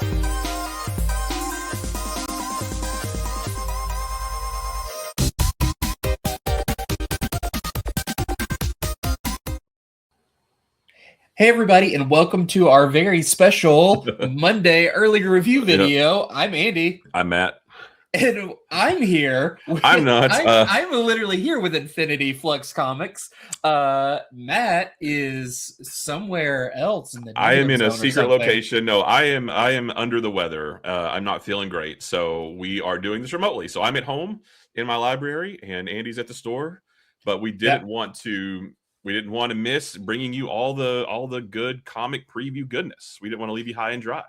Hey everybody, and welcome to our very special Monday early review video. Yep. I'm Andy. I'm Matt. And I'm here. I'm not. I'm literally here with Infinity Flux Comics. Matt is somewhere else in the. I am in a secret location. No, I am under the weather. I'm not feeling great, so we are doing this remotely. So I'm at home in my library, and Andy's at the store. But we didn't want to. We didn't want to miss bringing you all the good comic preview goodness. We didn't want to leave you high and dry.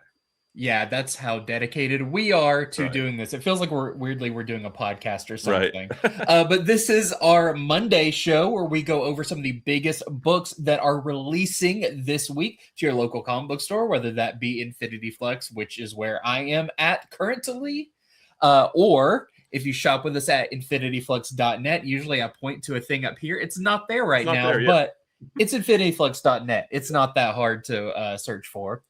Yeah, that's how dedicated we are to doing this. It feels like we're doing a podcast or something. Right. But this is our Monday show where we go over some of the biggest books that are releasing this week to your local comic book store, whether that be Infinity Flux, which is where I am at currently, or if you shop with us at infinityflux.net, usually I point to a thing up here. It's not there right now, but it's infinityflux.net. It's not that hard to search for.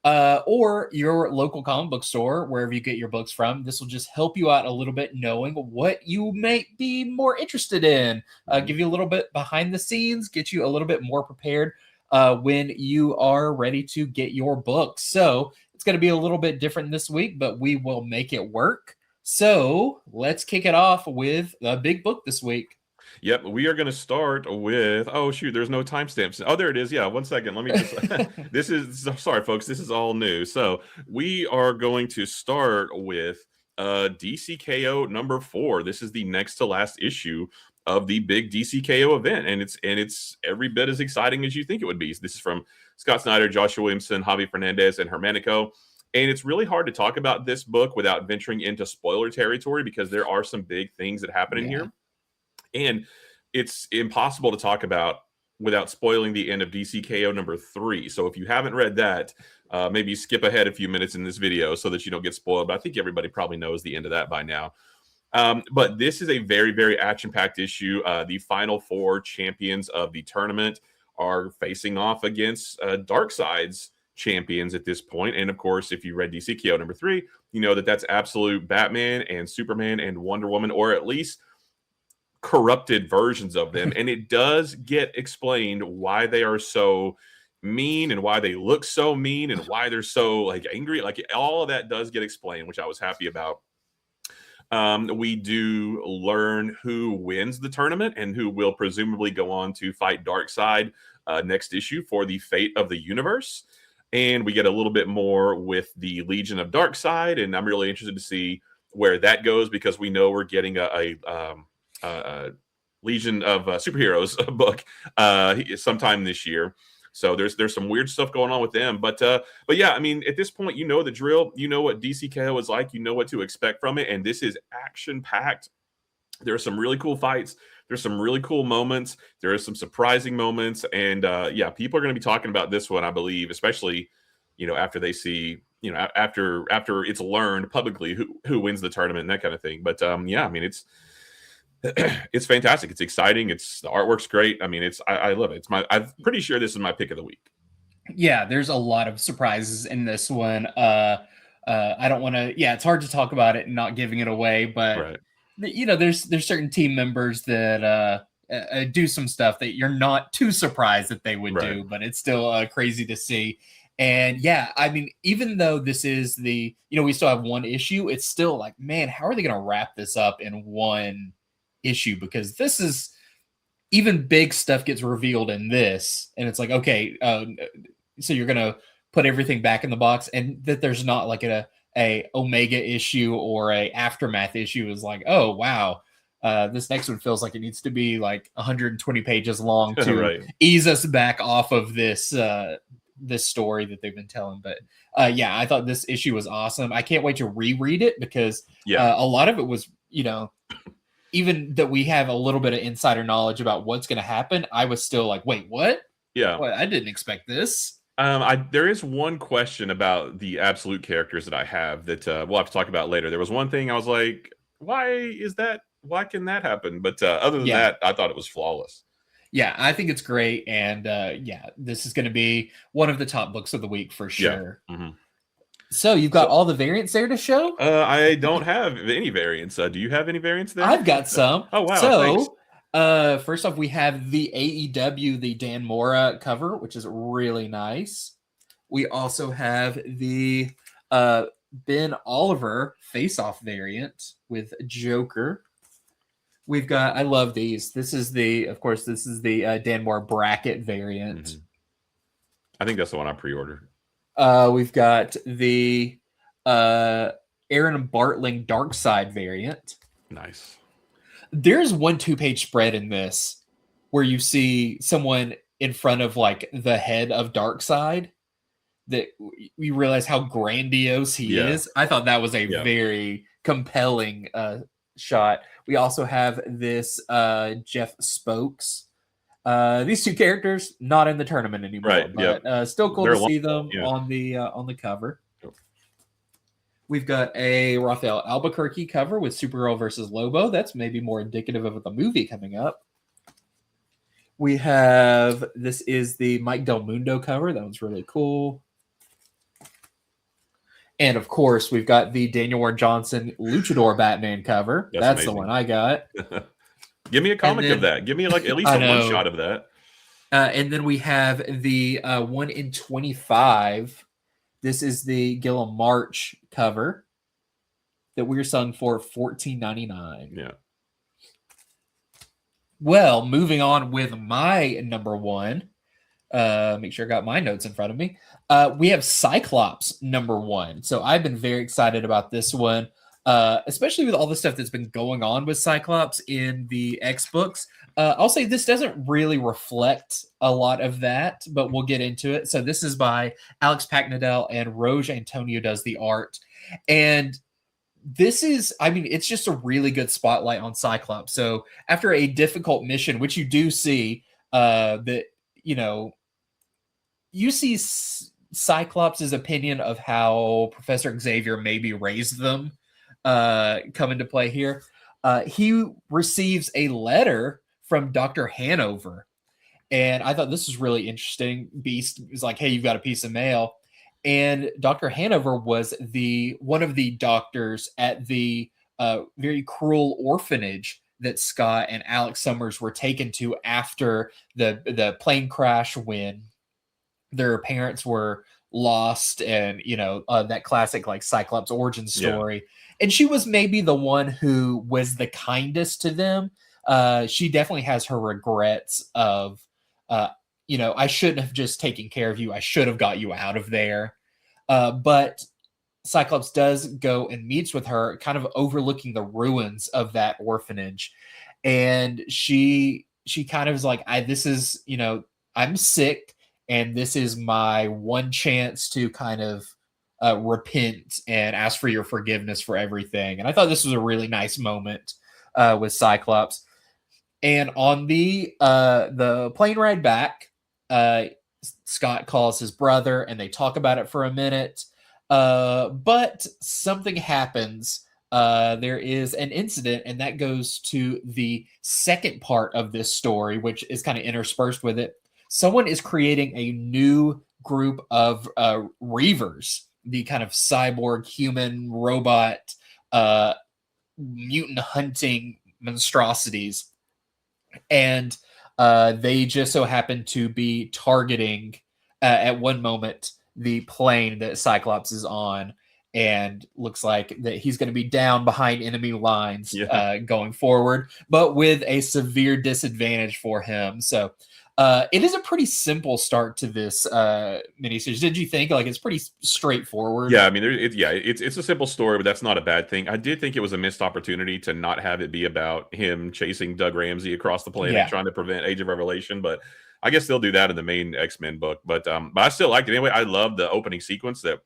Or your local comic book store, wherever you get your books from. This will just help you out a little bit knowing what you might be more interested in. Give you a little bit behind the scenes, get you a little bit more prepared when you are ready to get your books. So it's going to be a little bit different this week, but we will make it work. So let's kick it off with a big book this week. Yep, we are going to start with, oh shoot, there's no timestamps. Oh, there it is. Yeah, 1 second. Let me just, sorry folks, this is all new. So we are going to start with DCKO number 4. This is the next to last issue of the big DCKO event, and it's every bit as exciting as you think it would be. So this is from Scott Snyder, Joshua Williamson, Javi Fernandez, and Hermanico. And it's really hard to talk about this book without venturing into spoiler territory because there are some big things that happen in here. And it's impossible to talk about without spoiling the end of DCKO number 3. So if you haven't read that, maybe skip ahead a few minutes in this video so that you don't get spoiled. But I think everybody probably knows the end of that by now. But this is a very, very action-packed issue. The final 4 champions of the tournament are facing off against Darkseid's champions at this point. And of course, if you read DCKO number 3, you know that that's absolute Batman and Superman and Wonder Woman, or at least corrupted versions of them. And it does get explained why they are so mean and why they look so mean and why they're so like angry. Like all of that does get explained, which I was happy about. We do learn who wins the tournament and who will presumably go on to fight Darkseid next issue for the fate of the universe. And we get a little bit more with the Legion of Darkseid, and I'm really interested to see where that goes because we know we're getting a Legion of Superheroes book sometime this year. So there's some weird stuff going on with them, but yeah, I mean, at this point, you know the drill. You know what DCKO is like. You know what to expect from it, and this is action packed. There are some really cool fights. There's some really cool moments. There are some surprising moments. And yeah, people are going to be talking about this one, I believe, especially, you know, after they see, you know, after it's learned publicly who wins the tournament and that kind of thing. But yeah, I mean, it's fantastic. It's exciting. The artwork's great. I mean, I love it. I'm pretty sure this is my pick of the week. Yeah, there's a lot of surprises in this one. I don't want to, it's hard to talk about it and not giving it away, but you know, there's certain team members that do some stuff that you're not too surprised that they would do, but it's still crazy to see. And yeah, I mean, even though this is we still have one issue, it's still like, man, how are they going to wrap this up in one issue? Because this is, even big stuff gets revealed in this, and it's like, okay, so you're going to put everything back in the box, and that there's not like a Omega issue or a Aftermath issue is like, oh wow, this next one feels like it needs to be like 120 pages long to ease us back off of this this story that they've been telling. But yeah, I thought this issue was awesome. I can't wait to reread it because a lot of it was, you know, even that we have a little bit of insider knowledge about what's going to happen, I was still like, wait, what? Yeah, well, I didn't expect this. There is one question about the absolute characters that I have that we'll have to talk about later. There was one thing I was like, why is that? Why can that happen? But other than that, I thought it was flawless. Yeah, I think it's great. And yeah, this is going to be one of the top books of the week for sure. Yeah. Mm-hmm. So you've got all the variants there to show? I don't have any variants. Do you have any variants there? I've got some. Oh, wow. So, thanks. First off, we have the AEW, the Dan Mora cover, which is really nice. We also have the Ben Oliver face-off variant with Joker. We've got, I love these. This is the Dan Mora bracket variant. Mm-hmm. I think that's the one I pre-ordered. We've got the Aaron Bartling Dark Side variant. Nice. There's 1 2-page spread in this where you see someone in front of like the head of Darkseid that we realize how grandiose he is. I thought that was a very compelling shot. We also have this Jeff Spokes. These 2 characters not in the tournament anymore, but still cool to see them on the cover. We've got a Raphael Albuquerque cover with Supergirl versus Lobo. That's maybe more indicative of the movie coming up. We have, this is the Mike Del Mundo cover. That one's really cool. And of course, we've got the Daniel Warren Johnson Luchador Batman cover. That's the one I got. Give me a comic of that. Give me like at least a one shot of that. And then we have the 1 in 25. This is the Gillum March cover that we're selling for $14.99. Yeah. Well, moving on with my number 1. Make sure I got my notes in front of me. We have Cyclops number 1. So I've been very excited about this one, especially with all the stuff that's been going on with Cyclops in the X books. I'll say this doesn't really reflect a lot of that, but we'll get into it. So this is by Alex Packnadel, and Roge Antonio does the art. And this is, I mean, it's just a really good spotlight on Cyclops. So after a difficult mission, which you do see, that, you know, you see Cyclops' opinion of how Professor Xavier maybe raised them come into play here. He receives a letter from Dr. Hanover. And I thought this was really interesting. Beast was like, hey, you've got a piece of mail. And Dr. Hanover was one of the doctors at the very cruel orphanage that Scott and Alex Summers were taken to after the plane crash when their parents were lost, and you know, that classic like Cyclops origin story. Yeah. And she was maybe the one who was the kindest to them. She definitely has her regrets of, you know, I shouldn't have just taken care of you. I should have got you out of there. But Cyclops does go and meets with her, kind of overlooking the ruins of that orphanage. And she kind of is like, this is, you know, I'm sick, and this is my one chance to kind of repent and ask for your forgiveness for everything. And I thought this was a really nice moment with Cyclops. And on the plane ride back, Scott calls his brother, and they talk about it for a minute. But something happens. There is an incident, and that goes to the second part of this story, which is kind of interspersed with it. Someone is creating a new group of Reavers, the kind of cyborg human robot mutant hunting monstrosities. And they just so happen to be targeting at one moment the plane that Cyclops is on, and looks like that he's going to be down behind enemy lines going forward, but with a severe disadvantage for him. So it is a pretty simple start to this miniseries. Did you think? Like, it's pretty straightforward. Yeah, I mean, it's a simple story, but that's not a bad thing. I did think it was a missed opportunity to not have it be about him chasing Doug Ramsey across the planet, trying to prevent Age of Revelation. But I guess they'll do that in the main X-Men book. But I still liked it anyway. I love the opening sequence that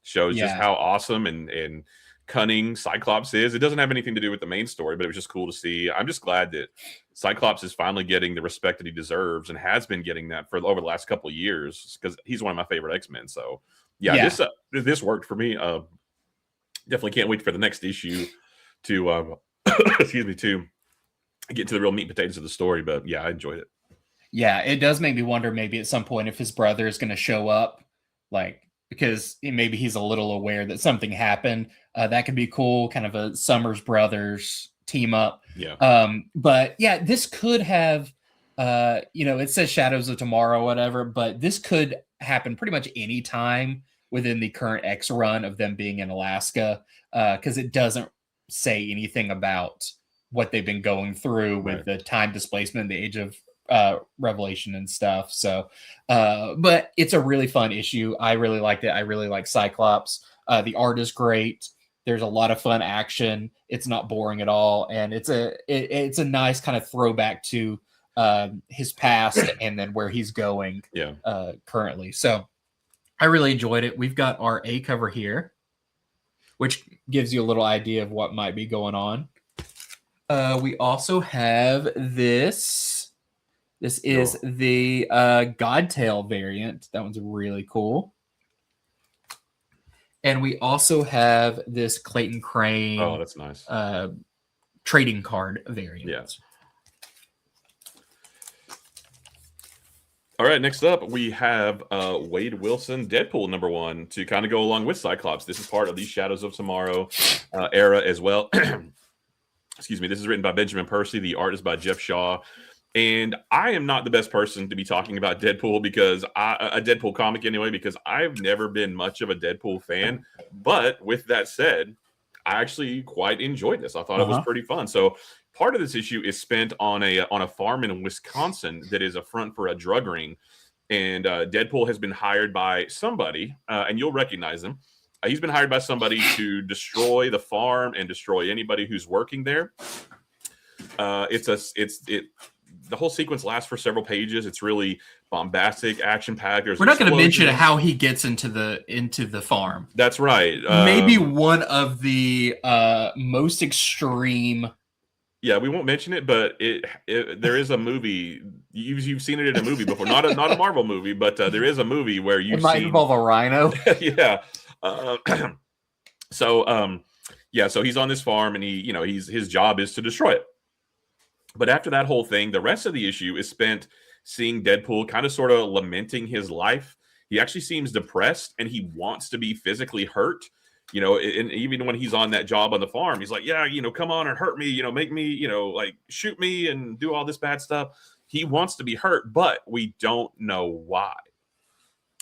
shows just how awesome and cunning Cyclops is. It doesn't have anything to do with the main story, but it was just cool to see. I'm just glad that Cyclops is finally getting the respect that he deserves, and has been getting that for over the last couple of years, because he's one of my favorite X-Men. So this worked for me. Definitely can't wait for the next issue to to get to the real meat and potatoes of the story. But yeah, I enjoyed it. Yeah, it does make me wonder maybe at some point if his brother is going to show up. Like, because maybe he's a little aware that something happened. That could be cool, kind of a Summers Brothers team up. Yeah. But yeah, this could have, it says Shadows of Tomorrow, whatever, but this could happen pretty much any time within the current X run of them being in Alaska, because it doesn't say anything about what they've been going through with the time displacement, the Age of Revelation and stuff. So, but it's a really fun issue. I really liked it. I really like Cyclops. The art is great. There's a lot of fun action. It's not boring at all, and it's a nice kind of throwback to his past and then where he's going currently. So I really enjoyed it. We've got our A cover here, which gives you a little idea of what might be going on. We also have this. This is the Godtail variant. That one's really cool. And we also have this Clayton Crane. Oh, that's nice. Trading card variant. Yeah. All right, next up, we have Wade Wilson, Deadpool #1, to kind of go along with Cyclops. This is part of the Shadows of Tomorrow era as well. Excuse me. This is written by Benjamin Percy. The art is by Jeff Shaw. And I am not the best person to be talking about Deadpool because a Deadpool comic anyway, because I've never been much of a Deadpool fan. But with that said, I actually quite enjoyed this. I thought it was pretty fun. So part of this issue is spent on a farm in Wisconsin that is a front for a drug ring. And Deadpool has been hired by somebody, and you'll recognize him. He's been hired by somebody to destroy the farm and destroy anybody who's working there. The whole sequence lasts for several pages. It's really bombastic, action-packed. We're not going to mention how he gets into the farm. That's right. Maybe one of the most extreme. Yeah, we won't mention it, but there is a movie. You've seen it in a movie before, not a Marvel movie, but there is a movie where it might involve a rhino. Yeah. So he's on this farm, and his job is to destroy it. But after that whole thing, the rest of the issue is spent seeing Deadpool kind of sort of lamenting his life. He actually seems depressed, and he wants to be physically hurt. And even when he's on that job on the farm, he's like, yeah, come on and hurt me, make me, like shoot me and do all this bad stuff. He wants to be hurt, but we don't know why.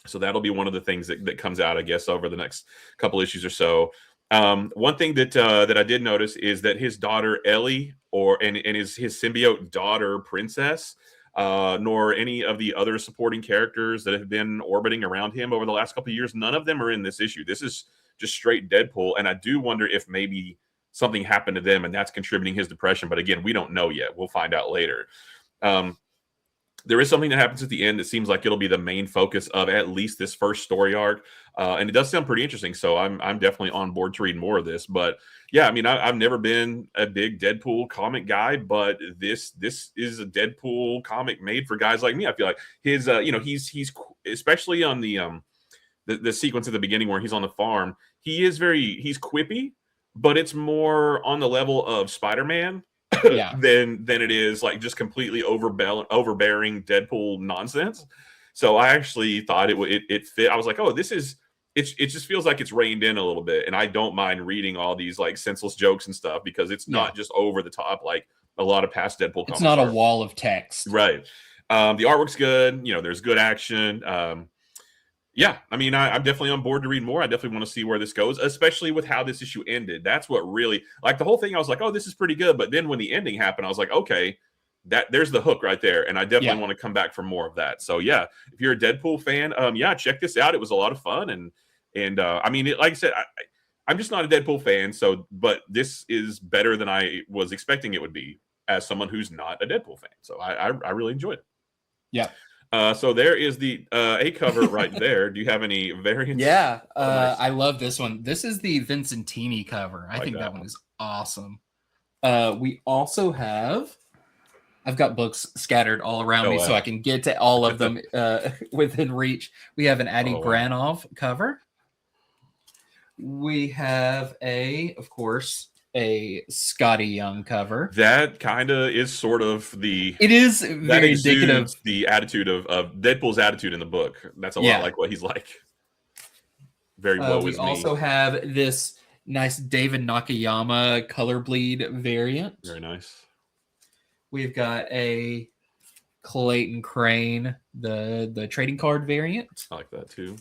So that'll be one of the things that comes out, I guess, over the next couple issues or so. One thing that I did notice is that his daughter Ellie, and his symbiote daughter Princess, nor any of the other supporting characters that have been orbiting around him over the last couple of years, none of them are in this issue. This is just straight Deadpool, and I do wonder if maybe something happened to them and that's contributing his depression. But again, we don't know yet. We'll find out later. There is something that happens at the end that seems like it'll be the main focus of at least this first story arc. And it does sound pretty interesting. So I'm definitely on board to read more of this. But yeah, I mean, I've never been a big Deadpool comic guy, but this is a Deadpool comic made for guys like me. I feel like his, he's especially on the sequence at the beginning where he's on the farm, he's quippy, but it's more on the level of Spider-Man. Than it is like just completely overbearing Deadpool nonsense. So I actually thought it fit. I was like, oh, it just feels like it's reined in a little bit, and I don't mind reading all these like senseless jokes and stuff because it's not just over the top like a lot of past Deadpool comics. It's not a wall of text, right? The artwork's good. There's good action. Yeah, I mean, I'm definitely on board to read more. I definitely want to see where this goes, especially with how this issue ended. That's what really, like the whole thing, I was like, oh, this is pretty good. But then when the ending happened, I was like, okay, there's the hook right there. And I definitely want to come back for more of that. So yeah, if you're a Deadpool fan, check this out. It was a lot of fun. And I mean, like I said, I'm just not a Deadpool fan. But this is better than I was expecting it would be as someone who's not a Deadpool fan. So I really enjoyed it. Yeah. So there is the A cover right there. Do you have any variants? Yeah, nice. I love this one. This is the Vincentini cover. I think that one is awesome. We also have, I've got books scattered all around me so I can get to all of them within reach. We have an Adi Granov cover. We have of course, a Scotty Young cover. That kind of is sort of it is very indicative. The attitude of Deadpool's attitude in the book. That's a lot like what he's like. Very woe We is me. also have this nice David Nakayama color bleed variant. Very nice. We've got a Clayton Crane, the trading card variant. I like that too.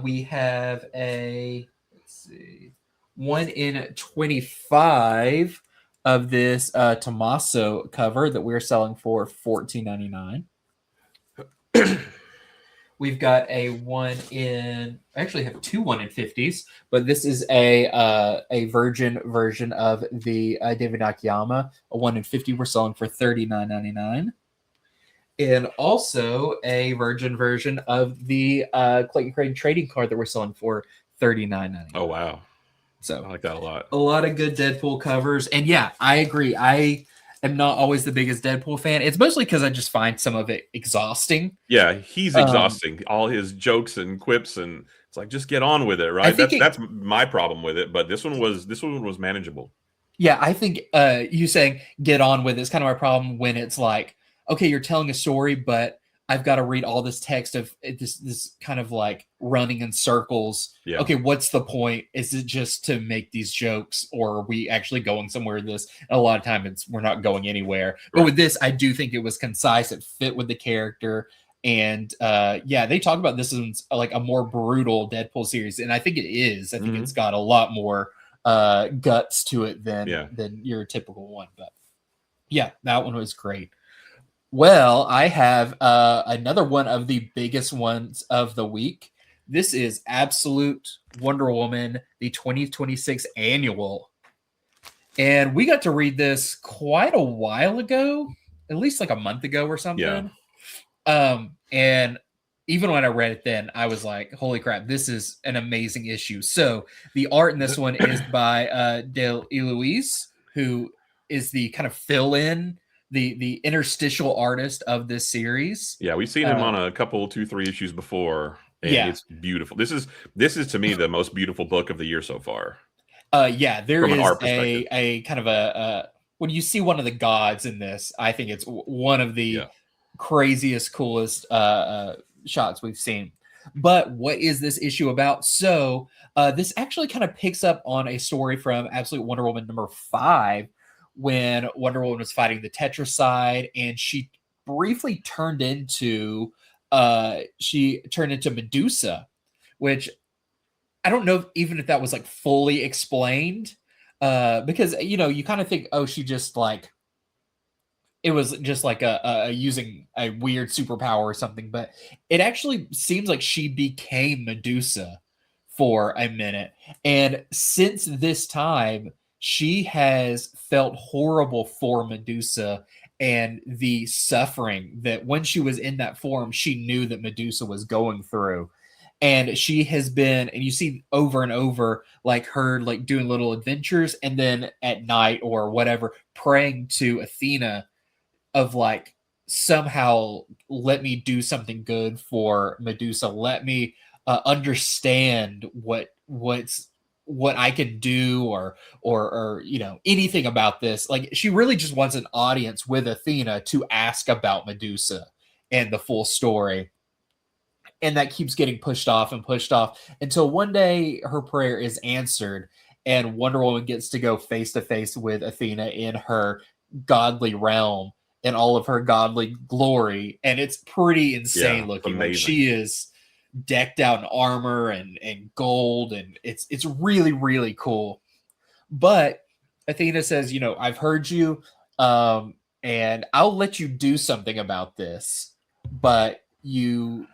We have a, let's see, 1 in 25 of this Tommaso cover that we're selling for $14.99. We've got a 1 in, I actually have 2 1 in 50s, but this is a virgin version of the David Nakayama. A 1 in 50 we're selling for $39.99. And also a virgin version of the Clayton Crane trading card that we're selling for $39.99. Oh, wow. So I like that a lot. A lot of good Deadpool covers. And yeah, I agree. I am not always the biggest Deadpool fan. It's mostly because I just find some of it exhausting. Yeah, he's exhausting. All his jokes and quips, and it's like, just get on with it, right? That's my problem with it. But this one was manageable. Yeah, I think you saying get on with it is kind of my problem when it's like, okay, you're telling a story, but I've got to read all this text of this kind of like running in circles. Yeah. Okay, what's the point? Is it just to make these jokes, or are we actually going somewhere with this? And a lot of time we're not going anywhere. But with this, I do think it was concise. It fit with the character. And yeah, they talk about this as like a more brutal Deadpool series. And I think it is. I think it's got a lot more guts to it than your typical one. But yeah, that one was great. Well, I have another one of the biggest ones of the week. This is Absolute Wonder Woman, the 2026 annual. And we got to read this quite a while ago, at least like a month ago or something. Yeah. And even when I read it then, I was like, holy crap, this is an amazing issue. So the art in this one is by Del Eloise, who is the kind of fill-in, the interstitial artist of this series. Yeah, we've seen him on a couple, 2-3 issues before, and it's beautiful. This is to me the most beautiful book of the year so far. Yeah, there is a kind of a when you see one of the gods in this, I think it's one of the craziest, coolest shots we've seen. But what is this issue about? So this actually kind of picks up on a story from Absolute Wonder Woman number 5, when Wonder Woman was fighting the Tetracide, and she briefly turned into Medusa, which I don't know even if that was like fully explained, because you kind of think, oh, she just like it was just like a using a weird superpower or something, but it actually seems like she became Medusa for a minute, and since this time she has felt horrible for Medusa and the suffering that when she was in that form, she knew that Medusa was going through. And she has been, and you see over and over, like her like doing little adventures, and then at night or whatever, praying to Athena of like, somehow let me do something good for Medusa. Let me understand what I can do or anything about this. Like, she really just wants an audience with Athena to ask about Medusa and the full story. And that keeps getting pushed off until one day her prayer is answered and Wonder Woman gets to go face to face with Athena in her godly realm in all of her godly glory. And it's pretty insane looking. Like, she is decked out in armor and gold, and it's really, really cool. But Athena says, I've heard you, and I'll let you do something about this, but you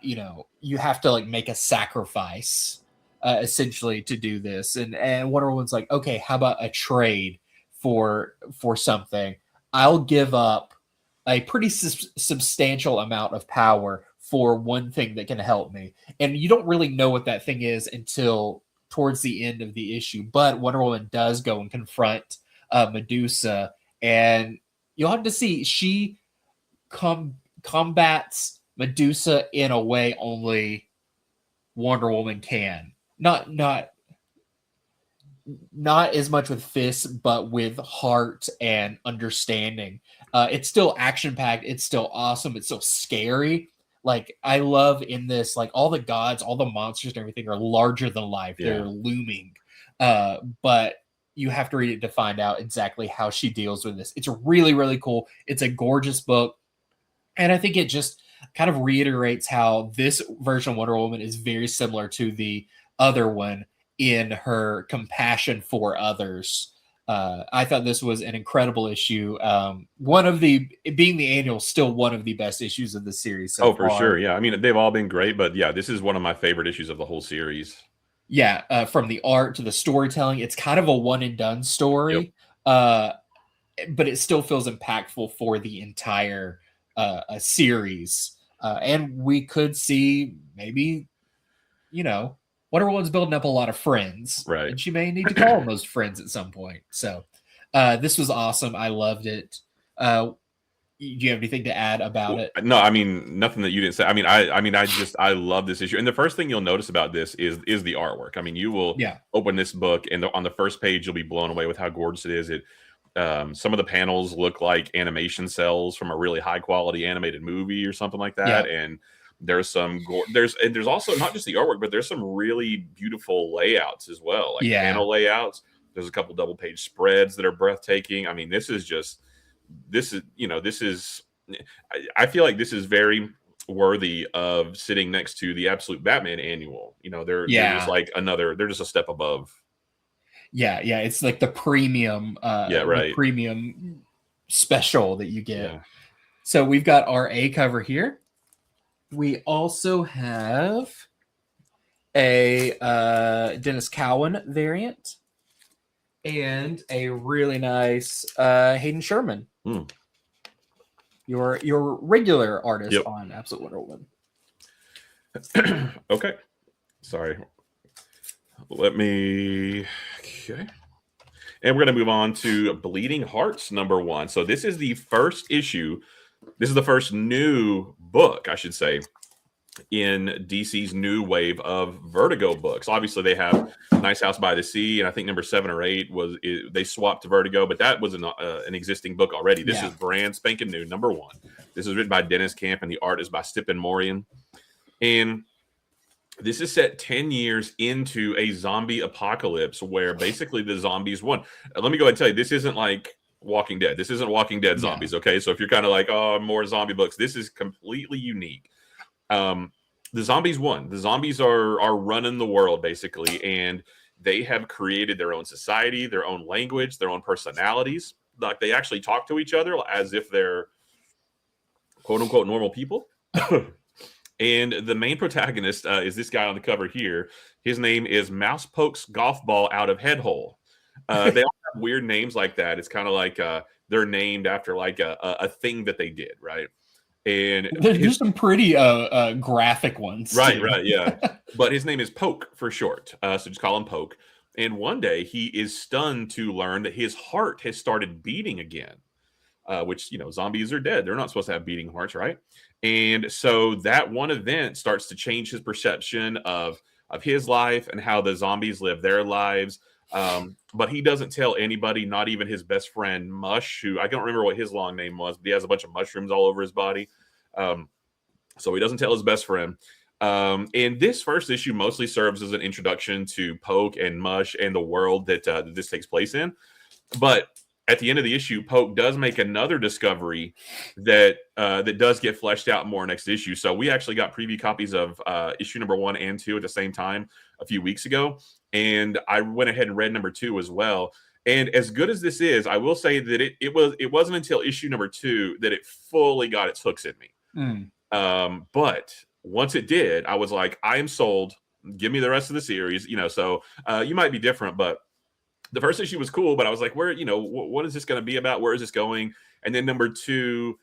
have to like make a sacrifice essentially to do this. And Wonder Woman's like, okay, how about a trade for something? I'll give up a pretty substantial amount of power for one thing that can help me. And you don't really know what that thing is until towards the end of the issue. But Wonder Woman does go and confront Medusa, and you'll have to see, she combats Medusa in a way only Wonder Woman can. Not as much with fists, but with heart and understanding. It's still action-packed. It's still awesome. It's still scary. Like, I love in this, like, all the gods, all the monsters and everything are larger than life. Yeah. They're looming. But you have to read it to find out exactly how she deals with this. It's really, really cool. It's a gorgeous book. And I think it just kind of reiterates how this version of Wonder Woman is very similar to the other one in her compassion for others. I thought this was an incredible issue. One of the, being the annual, still one of the best issues of the series so for far. sure. Yeah. I mean, they've all been great, but yeah, this is one of my favorite issues of the whole series. Yeah. From the art to the storytelling, it's kind of a one and done story. But it still feels impactful for the entire a series, and we could see maybe, Wonder Woman's building up a lot of friends, right? And she may need to call them those friends at some point. So this was awesome. I loved it. Do you have anything to add about it? No, I mean, nothing that you didn't say. I mean, I love this issue, and the first thing you'll notice about this is the artwork. I mean, you will open this book, and on the first page, you'll be blown away with how gorgeous it is. Some of the panels look like animation cells from a really high quality animated movie or something like that. And there's there's also not just the artwork, but there's some really beautiful layouts as well, like panel layouts. There's a couple double page spreads that are breathtaking. I mean, I feel like this is very worthy of sitting next to the Absolute Batman annual. They're just like they're just a step above. Yeah, it's like the premium, the premium special that you get. Yeah. So we've got our A cover here. We also have a Dennis Cowan variant and a really nice Hayden Sherman. Your regular artist on Absolute Wonder Woman. Okay, sorry. Let me. Okay. And we're going to move on to Bleeding Hearts #1. So this is the first issue. This is the first new book, I should say, in DC's new wave of Vertigo books. Obviously, they have Nice House by the Sea, and I think number 7 or 8 they swapped to Vertigo, but that was an existing book already. This is brand spanking new, #1. This is written by Dennis Camp, and the art is by Stephen Morian. And this is set 10 years into a zombie apocalypse where basically the zombies won. Let me go ahead and tell you, this isn't like Walking Dead. This isn't Walking Dead zombies, okay? So if you're kind of like, oh, more zombie books, this is completely unique. The zombies won. The zombies are running the world, basically, and they have created their own society, their own language, their own personalities. Like, they actually talk to each other as if they're quote-unquote normal people. And the main protagonist is this guy on the cover here. His name is Mouse Pokes Golf Ball Out of Headhole. They all have weird names like that. It's kind of like they're named after like a thing that they did, right? And there's some pretty graphic ones. Right, yeah. But his name is Poke for short. So just call him Poke. And one day he is stunned to learn that his heart has started beating again. Which, zombies are dead. They're not supposed to have beating hearts, right? And so that one event starts to change his perception of his life and how the zombies live their lives. But he doesn't tell anybody, not even his best friend, Mush, who I don't remember what his long name was, but he has a bunch of mushrooms all over his body. So he doesn't tell his best friend. And this first issue mostly serves as an introduction to Poke and Mush and the world that this takes place in. But at the end of the issue, Poke does make another discovery that does get fleshed out more next issue. So we actually got preview copies of issue #1 and 2 at the same time a few weeks ago, and I went ahead and read #2 as well. And as good as this is, I will say that it wasn't until issue #2 that it fully got its hooks in me. But once it did, I was like, I am sold. Give me the rest of the series. So you might be different, but the first issue was cool, but I was like, where, what is this going to be about? Where is this going? And then #2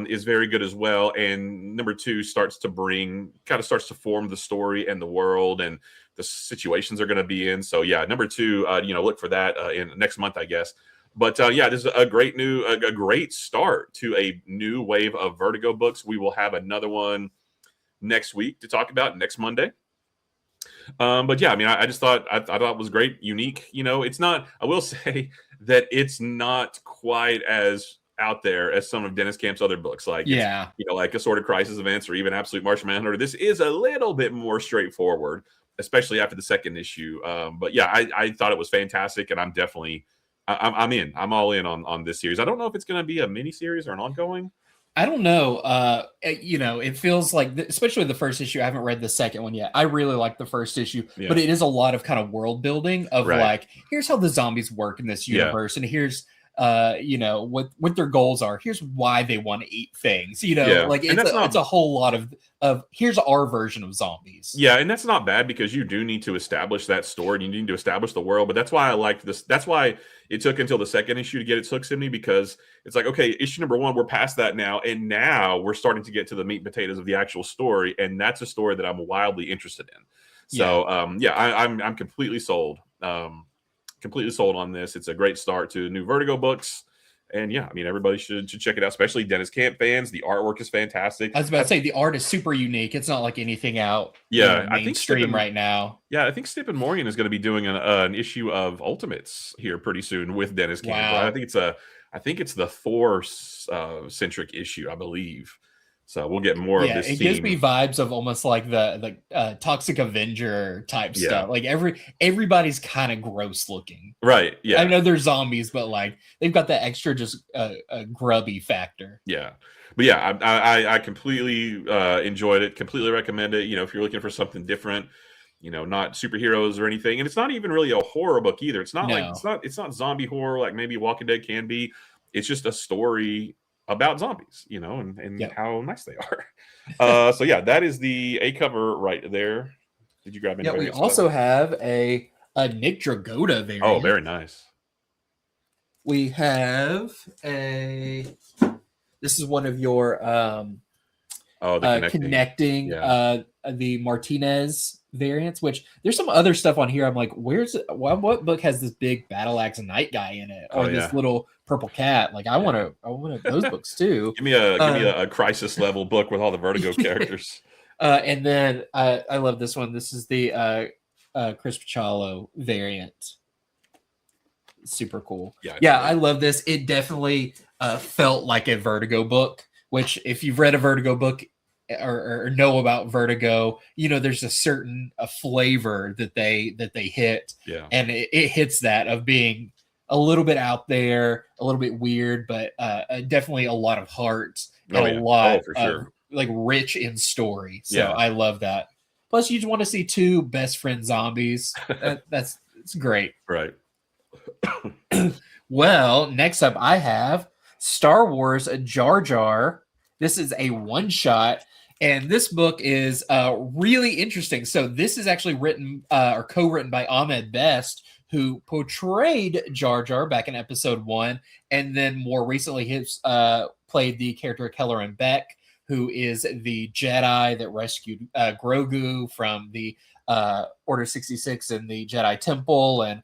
is very good as well. And #2 starts to form the story and the world and the situations they're going to be in. So yeah, #2, look for that in next month, I guess. But this is a great start to a new wave of Vertigo books. We will have another one next week to talk about next Monday. But yeah, I mean, I just thought it was great, unique. It's not. I will say that it's not quite as out there as some of Dennis Camp's other books, like yeah, like Assorted Crisis Events or even Absolute Martian Manhunter. This is a little bit more straightforward, especially after the second issue. But yeah, I thought it was fantastic, and I'm definitely I'm in. I'm all in on this series. I don't know if it's going to be a mini series or an ongoing. I don't know. It feels like, especially the first issue. I haven't read the second one yet. I really like the first issue, but it is a lot of kind of world building of like, here's how the zombies work in this universe, and here's what their goals are. Here's why they want to eat things. Like it's a whole lot of here's our version of zombies. Yeah, and that's not bad because you do need to establish that story and you need to establish the world. But that's why I liked this. That's why it took until the second issue to get its hooks in me, because it's like, okay, issue number 1, we're past that now, and now we're starting to get to the meat and potatoes of the actual story, and that's a story that I'm wildly interested in. So I'm completely sold. Completely sold on this. It's a great start to new Vertigo books. And yeah, I mean, everybody should check it out, especially Dennis Camp fans. The artwork is fantastic. I was about to say the art is super unique. It's not like anything out mainstream right now. Yeah, I think Stipp and Morgan is going to be doing an issue of Ultimates here pretty soon with Dennis Camp. Wow. Right? I think it's the Thor centric issue, I believe. So we'll get more of this. It gives me vibes of almost like the Toxic Avenger type stuff. Like everybody's kind of gross looking, right? Yeah, I know they're zombies, but like they've got that extra just grubby factor. Yeah, but yeah, I completely enjoyed it. Completely recommend it. If you're looking for something different, not superheroes or anything, and it's not even really a horror book either. It's not it's not zombie horror like maybe Walking Dead can be. It's just a story about zombies, and how nice they are. So yeah, that is the A cover right there. Did you grab any? Yeah, we also have a Nick Dragotta variant. Oh, very nice. We have this is one of your connecting the Martinez variants, which there's some other stuff on here. I'm like, what book has this big Battle Axe Night guy in it, or this little purple cat? Like I want those books too. Give me a crisis level book with all the Vertigo characters. And then I love this one. This is the Chris Pachalo variant. Super cool. Yeah, I love this. It definitely felt like a Vertigo book, which if you've read a Vertigo book or know about Vertigo, there's a certain flavor that they hit. Yeah. And it hits that of being a little bit out there, a little bit weird, but definitely a lot of heart and a lot of like rich in story. So I love that. Plus you just want to see 2 best friend zombies. It's great. Right. Well, next up I have Star Wars Jar Jar. This is a one-shot, and this book is really interesting. So this is actually written or co-written by Ahmed Best, who portrayed Jar Jar back in episode 1, and then more recently has played the character Kelleran Beck, who is the Jedi that rescued Grogu from the Order 66 in the Jedi Temple, and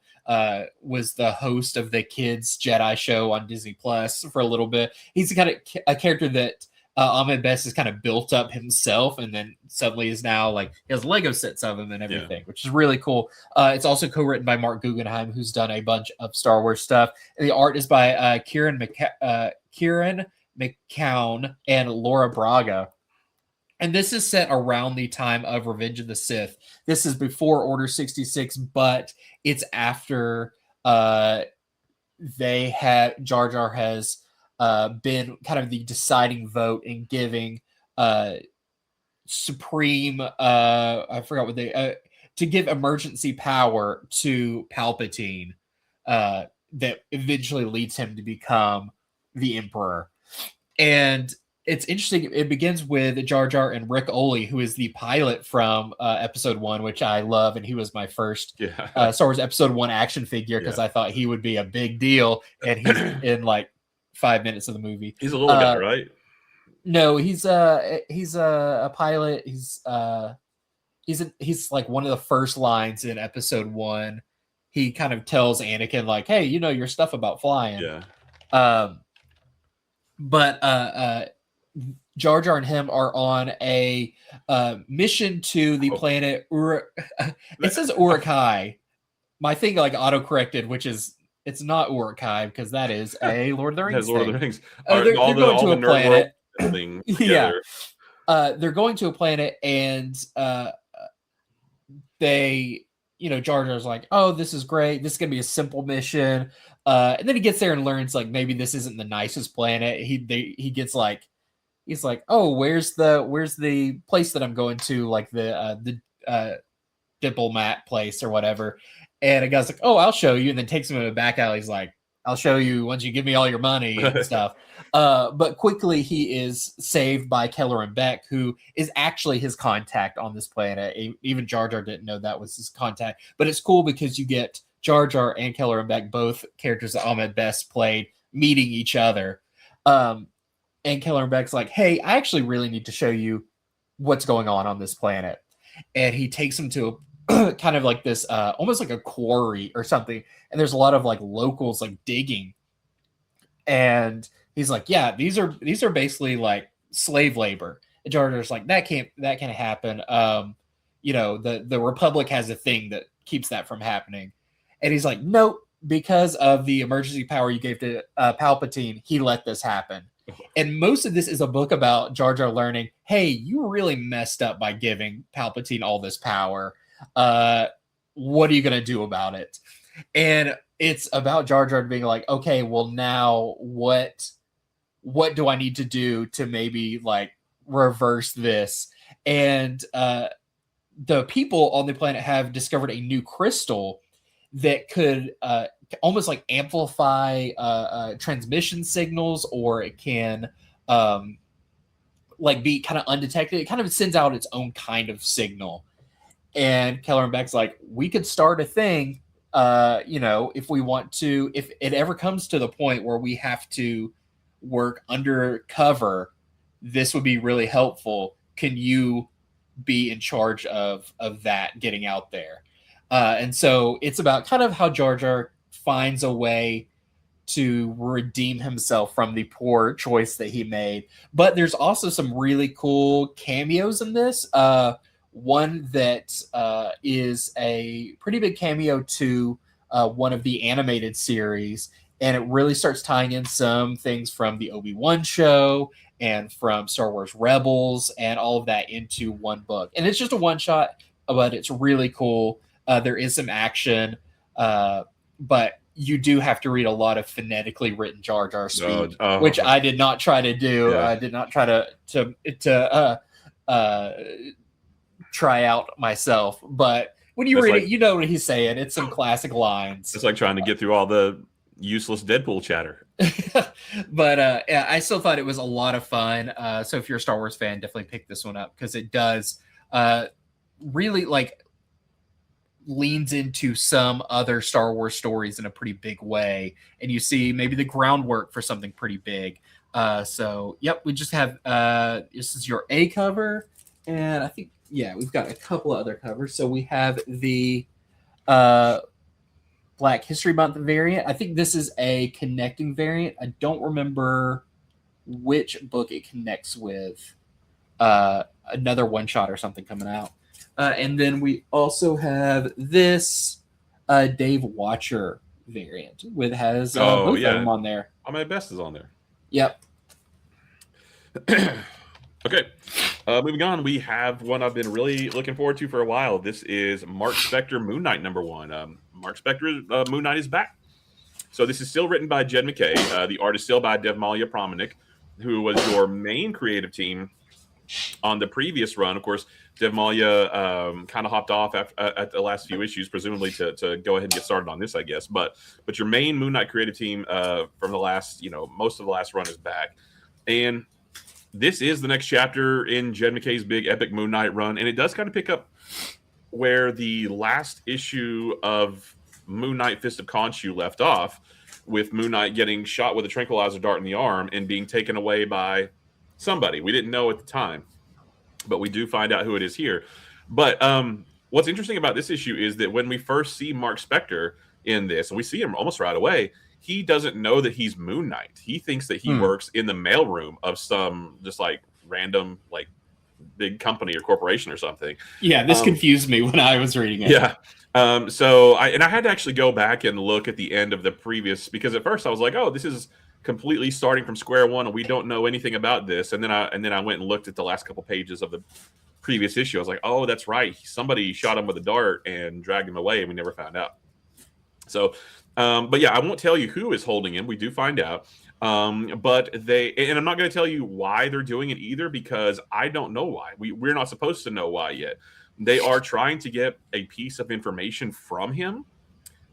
was the host of the Kids Jedi show on Disney Plus for a little bit. He's kind of a character that Ahmed Best has kind of built up himself, and then suddenly is now like he has Lego sets of him and everything, which is really cool. It's also co-written by Marc Guggenheim, who's done a bunch of Star Wars stuff. And the art is by Kieran McCown and Laura Braga. And this is set around the time of Revenge of the Sith. This is before Order 66, but it's after Jar Jar has been kind of the deciding vote in giving supreme I forgot what they to give emergency power to Palpatine that eventually leads him to become the Emperor. And it's interesting. It begins with Jar Jar and Rick Oley, who is the pilot from episode 1, which I love. And he was my first Star Wars episode 1 action figure because I thought he would be a big deal. And he's in like 5 minutes of the movie. He's a little guy, right? No, he's a pilot. He's like one of the first lines in episode 1. He kind of tells Anakin like, "Hey, you know your stuff about flying." Yeah. But Jar Jar and him are on a mission to the planet it says Uruk-hai. My thing like auto-corrected, which is It's not Uruk-hai because that is a Lord of the Rings Lord thing. of the Rings. They're going to a nerd planet. Building Yeah. together. They're going to a planet, and they, Jar Jar's like, oh, this is great. This is gonna be a simple mission. And then he gets there and learns like maybe this isn't the nicest planet. He gets like, he's like, oh, where's the place that I'm going to, like the diplomat place or whatever. And a guy's like, oh, I'll show you, and then takes him in a back alley. He's like, I'll show you once you give me all your money and stuff. But quickly he is saved by Keller and Beck, who is actually his contact on this planet. Even Jar Jar didn't know that was his contact. But it's cool because you get Jar Jar and Keller and Beck, both characters that Ahmed Best played, meeting each other. And Keller and Beck's like, hey, I actually really need to show you what's going on this planet. And he takes him to a kind of like this almost like a quarry or something, and there's a lot of like locals like digging, and he's like, yeah, these are basically like slave labor. And Jar Jar's like, that can't happen. The Republic has a thing that keeps that from happening. And he's like, nope, because of the emergency power you gave to Palpatine, he let this happen. And most of this is a book about Jar Jar learning, hey, you really messed up by giving Palpatine all this power. What are you going to do about it? And it's about Jar Jar being like, okay, well, now what do I need to do to maybe like reverse this? And the people on the planet have discovered a new crystal that could almost like amplify transmission signals, or it can like be kind of undetected. It kind of sends out its own kind of signal. And Keller and Beck's like, we could start a thing, if we want to, if it ever comes to the point where we have to work undercover, this would be really helpful. Can you be in charge of that getting out there? And so it's about kind of how Jar Jar finds a way to redeem himself from the poor choice that he made. But there's also some really cool cameos in this. One that is a pretty big cameo to one of the animated series, and it really starts tying in some things from the Obi-Wan show and from Star Wars Rebels and all of that into one book. And it's just a one-shot, but it's really cool. There is some action, but you do have to read a lot of phonetically written Jar Jar speak, which I did not try to do. Yeah. I did not try to try out myself, but when you read it, you know what he's saying. It's some classic lines. It's like trying to get through all the useless Deadpool chatter. But yeah, I still thought it was a lot of fun. So if you're a Star Wars fan, definitely pick this one up, because it does really like leans into some other Star Wars stories in a pretty big way, and you see maybe the groundwork for something pretty big. So yep, we just have this is your A cover, and I think we've got a couple of other covers. So we have the Black History Month variant. I think this is a connecting variant. I don't remember which book it connects with. Another one shot or something coming out. And then we also have this Dave Watcher variant with both of them on there. Ahmed Best is on there. Yep. Okay. Moving on, we have one I've been really looking forward to for a while. This is Marc Spector Moon Knight #1. Marc Spector Moon Knight is back. So this is still written by Jed MacKay. The art is still by Devmalya Pramanik, who was your main creative team on the previous run. Of course, Devmalya kind of hopped off at the last few issues, presumably to go ahead and get started on this, I guess. But your main Moon Knight creative team from the last, most of the last run is back. And this is the next chapter in Jed MacKay's big epic Moon Knight run. And it does kind of pick up where the last issue of Moon Knight Fist of Khonshu left off, with Moon Knight getting shot with a tranquilizer dart in the arm and being taken away by somebody. We didn't know at the time, but we do find out who it is here. But what's interesting about this issue is that when we first see Marc Spector in this, and we see him almost right away, he doesn't know that he's Moon Knight. He thinks that he works in the mailroom of some just like random like big company or corporation or something. Yeah, this confused me when I was reading it. Yeah. So I had to actually go back and look at the end of the previous, because at first I was like, oh, this is completely starting from square one and we don't know anything about this. And then I went and looked at the last couple pages of the previous issue. I was like, oh, that's right. Somebody shot him with a dart and dragged him away and we never found out. So, but yeah, I won't tell you who is holding him. We do find out. But and I'm not going to tell you why they're doing it either, because I don't know why. We're not supposed to know why yet. They are trying to get a piece of information from him,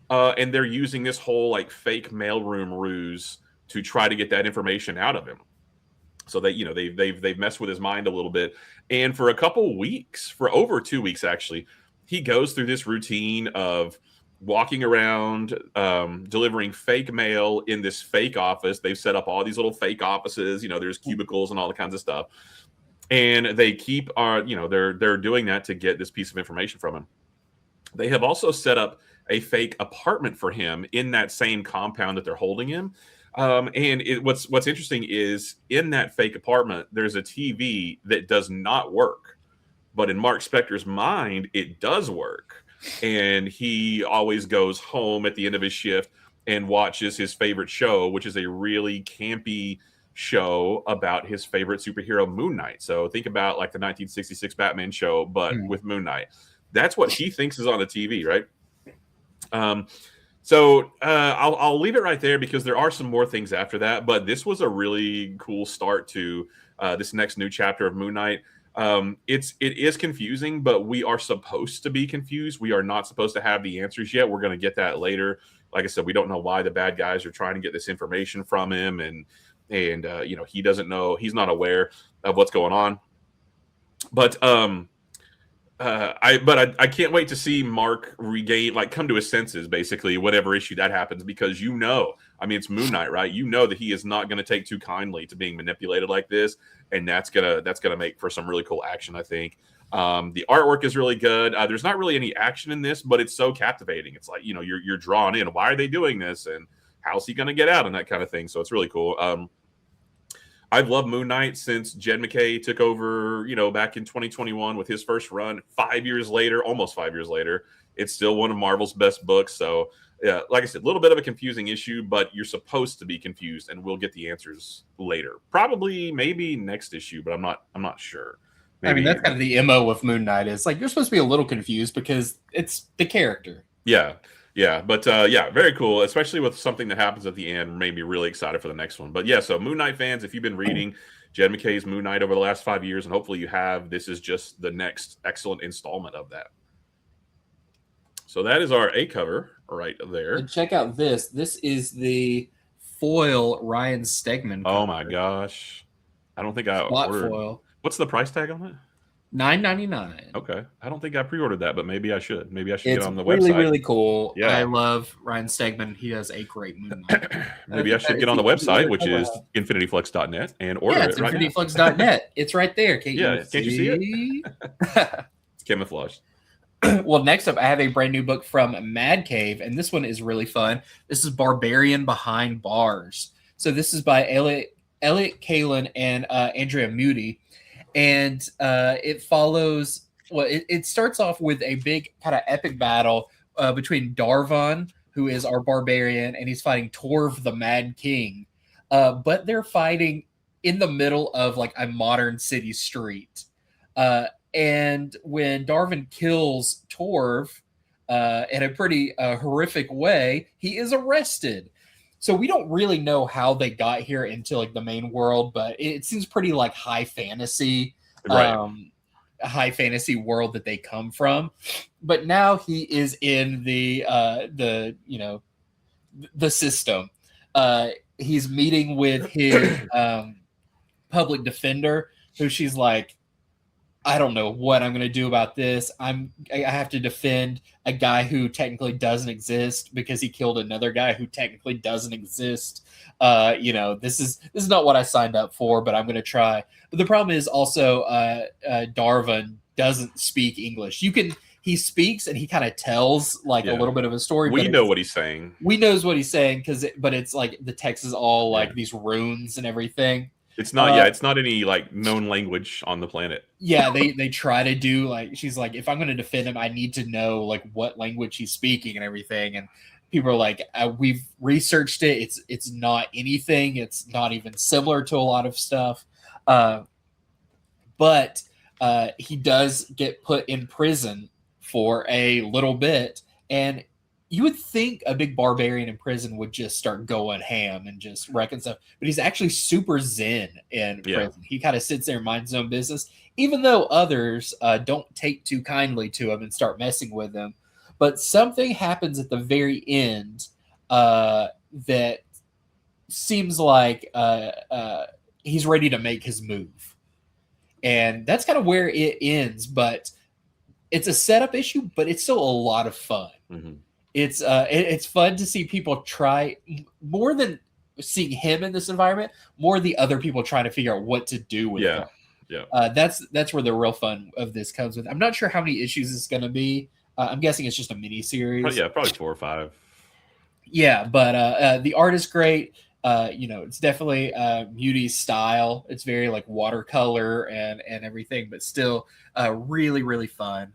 and they're using this whole like fake mailroom ruse to try to get that information out of him. So they've messed with his mind a little bit, and for a couple weeks, for over 2 weeks actually, he goes through this routine of walking around, delivering fake mail in this fake office. They've set up all these little fake offices. There's cubicles and all the kinds of stuff. And they keep they're doing that to get this piece of information from him. They have also set up a fake apartment for him in that same compound that they're holding him. What's interesting is in that fake apartment, there's a TV that does not work, but in Marc Spector's mind, it does work. And he always goes home at the end of his shift and watches his favorite show, which is a really campy show about his favorite superhero, Moon Knight. So think about like the 1966 Batman show, but with Moon Knight. That's what he thinks is on the TV, right? So I'll leave it right there because there are some more things after that. But this was a really cool start to this next new chapter of Moon Knight. It is confusing, but we are supposed to be confused. We are not supposed to have the answers yet. We're going to get that later. Like I said, we don't know why the bad guys are trying to get this information from him, and he doesn't know. He's not aware of what's going on. But I can't wait to see Marc come to his senses, basically, whatever issue that happens, because it's Moon Knight, right? That he is not going to take too kindly to being manipulated like this, and that's gonna make for some really cool action, I think. The artwork is really good. There's not really any action in this, but it's so captivating. It's like you're drawn in. Why are they doing this, and how's he going to get out, and that kind of thing. So it's really cool. I've loved Moon Knight since Jed MacKay took over, back in 2021 with his first run. 5 years later, almost 5 years later, it's still one of Marvel's best books. So, yeah, like I said, a little bit of a confusing issue, but you're supposed to be confused, and we'll get the answers later. Probably, maybe next issue, but I'm not sure. Maybe. That's kind of the MO with Moon Knight. Is like you're supposed to be a little confused because it's the character. Yeah. Yeah, but very cool, especially with something that happens at the end. Made me really excited for the next one. But yeah, so Moon Knight fans, if you've been reading Jed MacKay's Moon Knight over the last 5 years, and hopefully you have, this is just the next excellent installment of that. So that is our A cover right there. And check out this. This is the foil Ryan Stegman cover. Oh my gosh. I don't think I ordered. Foil. What's the price tag on that? $9.99. Okay, I don't think I pre-ordered that, but maybe I should. Maybe I should get on the really, website. Really cool. Yeah, I love Ryan Stegman. He does a great Moon Knight. Maybe I should get on the website, which is infinityflux.net, and order it right now. infinityflux.net. It's right there. Can't you see it? It's camouflaged. Well, next up, I have a brand new book from Mad Cave, and this one is really fun. This is Barbarian Behind Bars. So this is by Elliot Kalin and Andrea Muti. And it follows, it starts off with a big kind of epic battle between Darvon, who is our barbarian, and he's fighting Torv, the Mad King. But they're fighting in the middle of like a modern city street. And when Darvon kills Torv in a pretty horrific way, he is arrested. So we don't really know how they got here into like the main world, but it seems pretty like high fantasy, right. High fantasy world that they come from. But now he is in the system. He's meeting with his public defender, who she's like, I don't know what I'm going to do about this. I have to defend a guy who technically doesn't exist because he killed another guy who technically doesn't exist. This is not what I signed up for, but I'm going to try. But the problem is also Darvon doesn't speak English. He speaks and he kind of tells like a little bit of a story. We know what he's saying. We knows what he's saying but it's like the text is all like these runes and everything. It's not. Yeah, it's not any like known language on the planet. Yeah, they try to do like, she's like, if I'm going to defend him, I need to know like what language he's speaking and everything. And people are like, we've researched it. It's not anything. It's not even similar to a lot of stuff. But he does get put in prison for a little bit, and you would think a big barbarian in prison would just start going ham and just wrecking stuff, but he's actually super zen in prison. He kind of sits there and minds his own business, even though others don't take too kindly to him and start messing with him. But something happens at the very end that seems like he's ready to make his move. And that's kind of where it ends, but it's a setup issue, but it's still a lot of fun. Mm-hmm. It's fun to see people try, more than seeing him in this environment, more the other people trying to figure out what to do with him. Yeah. That's where the real fun of this comes with. I'm not sure how many issues it's going to be. I'm guessing it's just a mini series. Yeah, probably 4 or 5. Yeah, but the art is great. It's definitely Muty's style. It's very like watercolor and everything, but still really, really fun.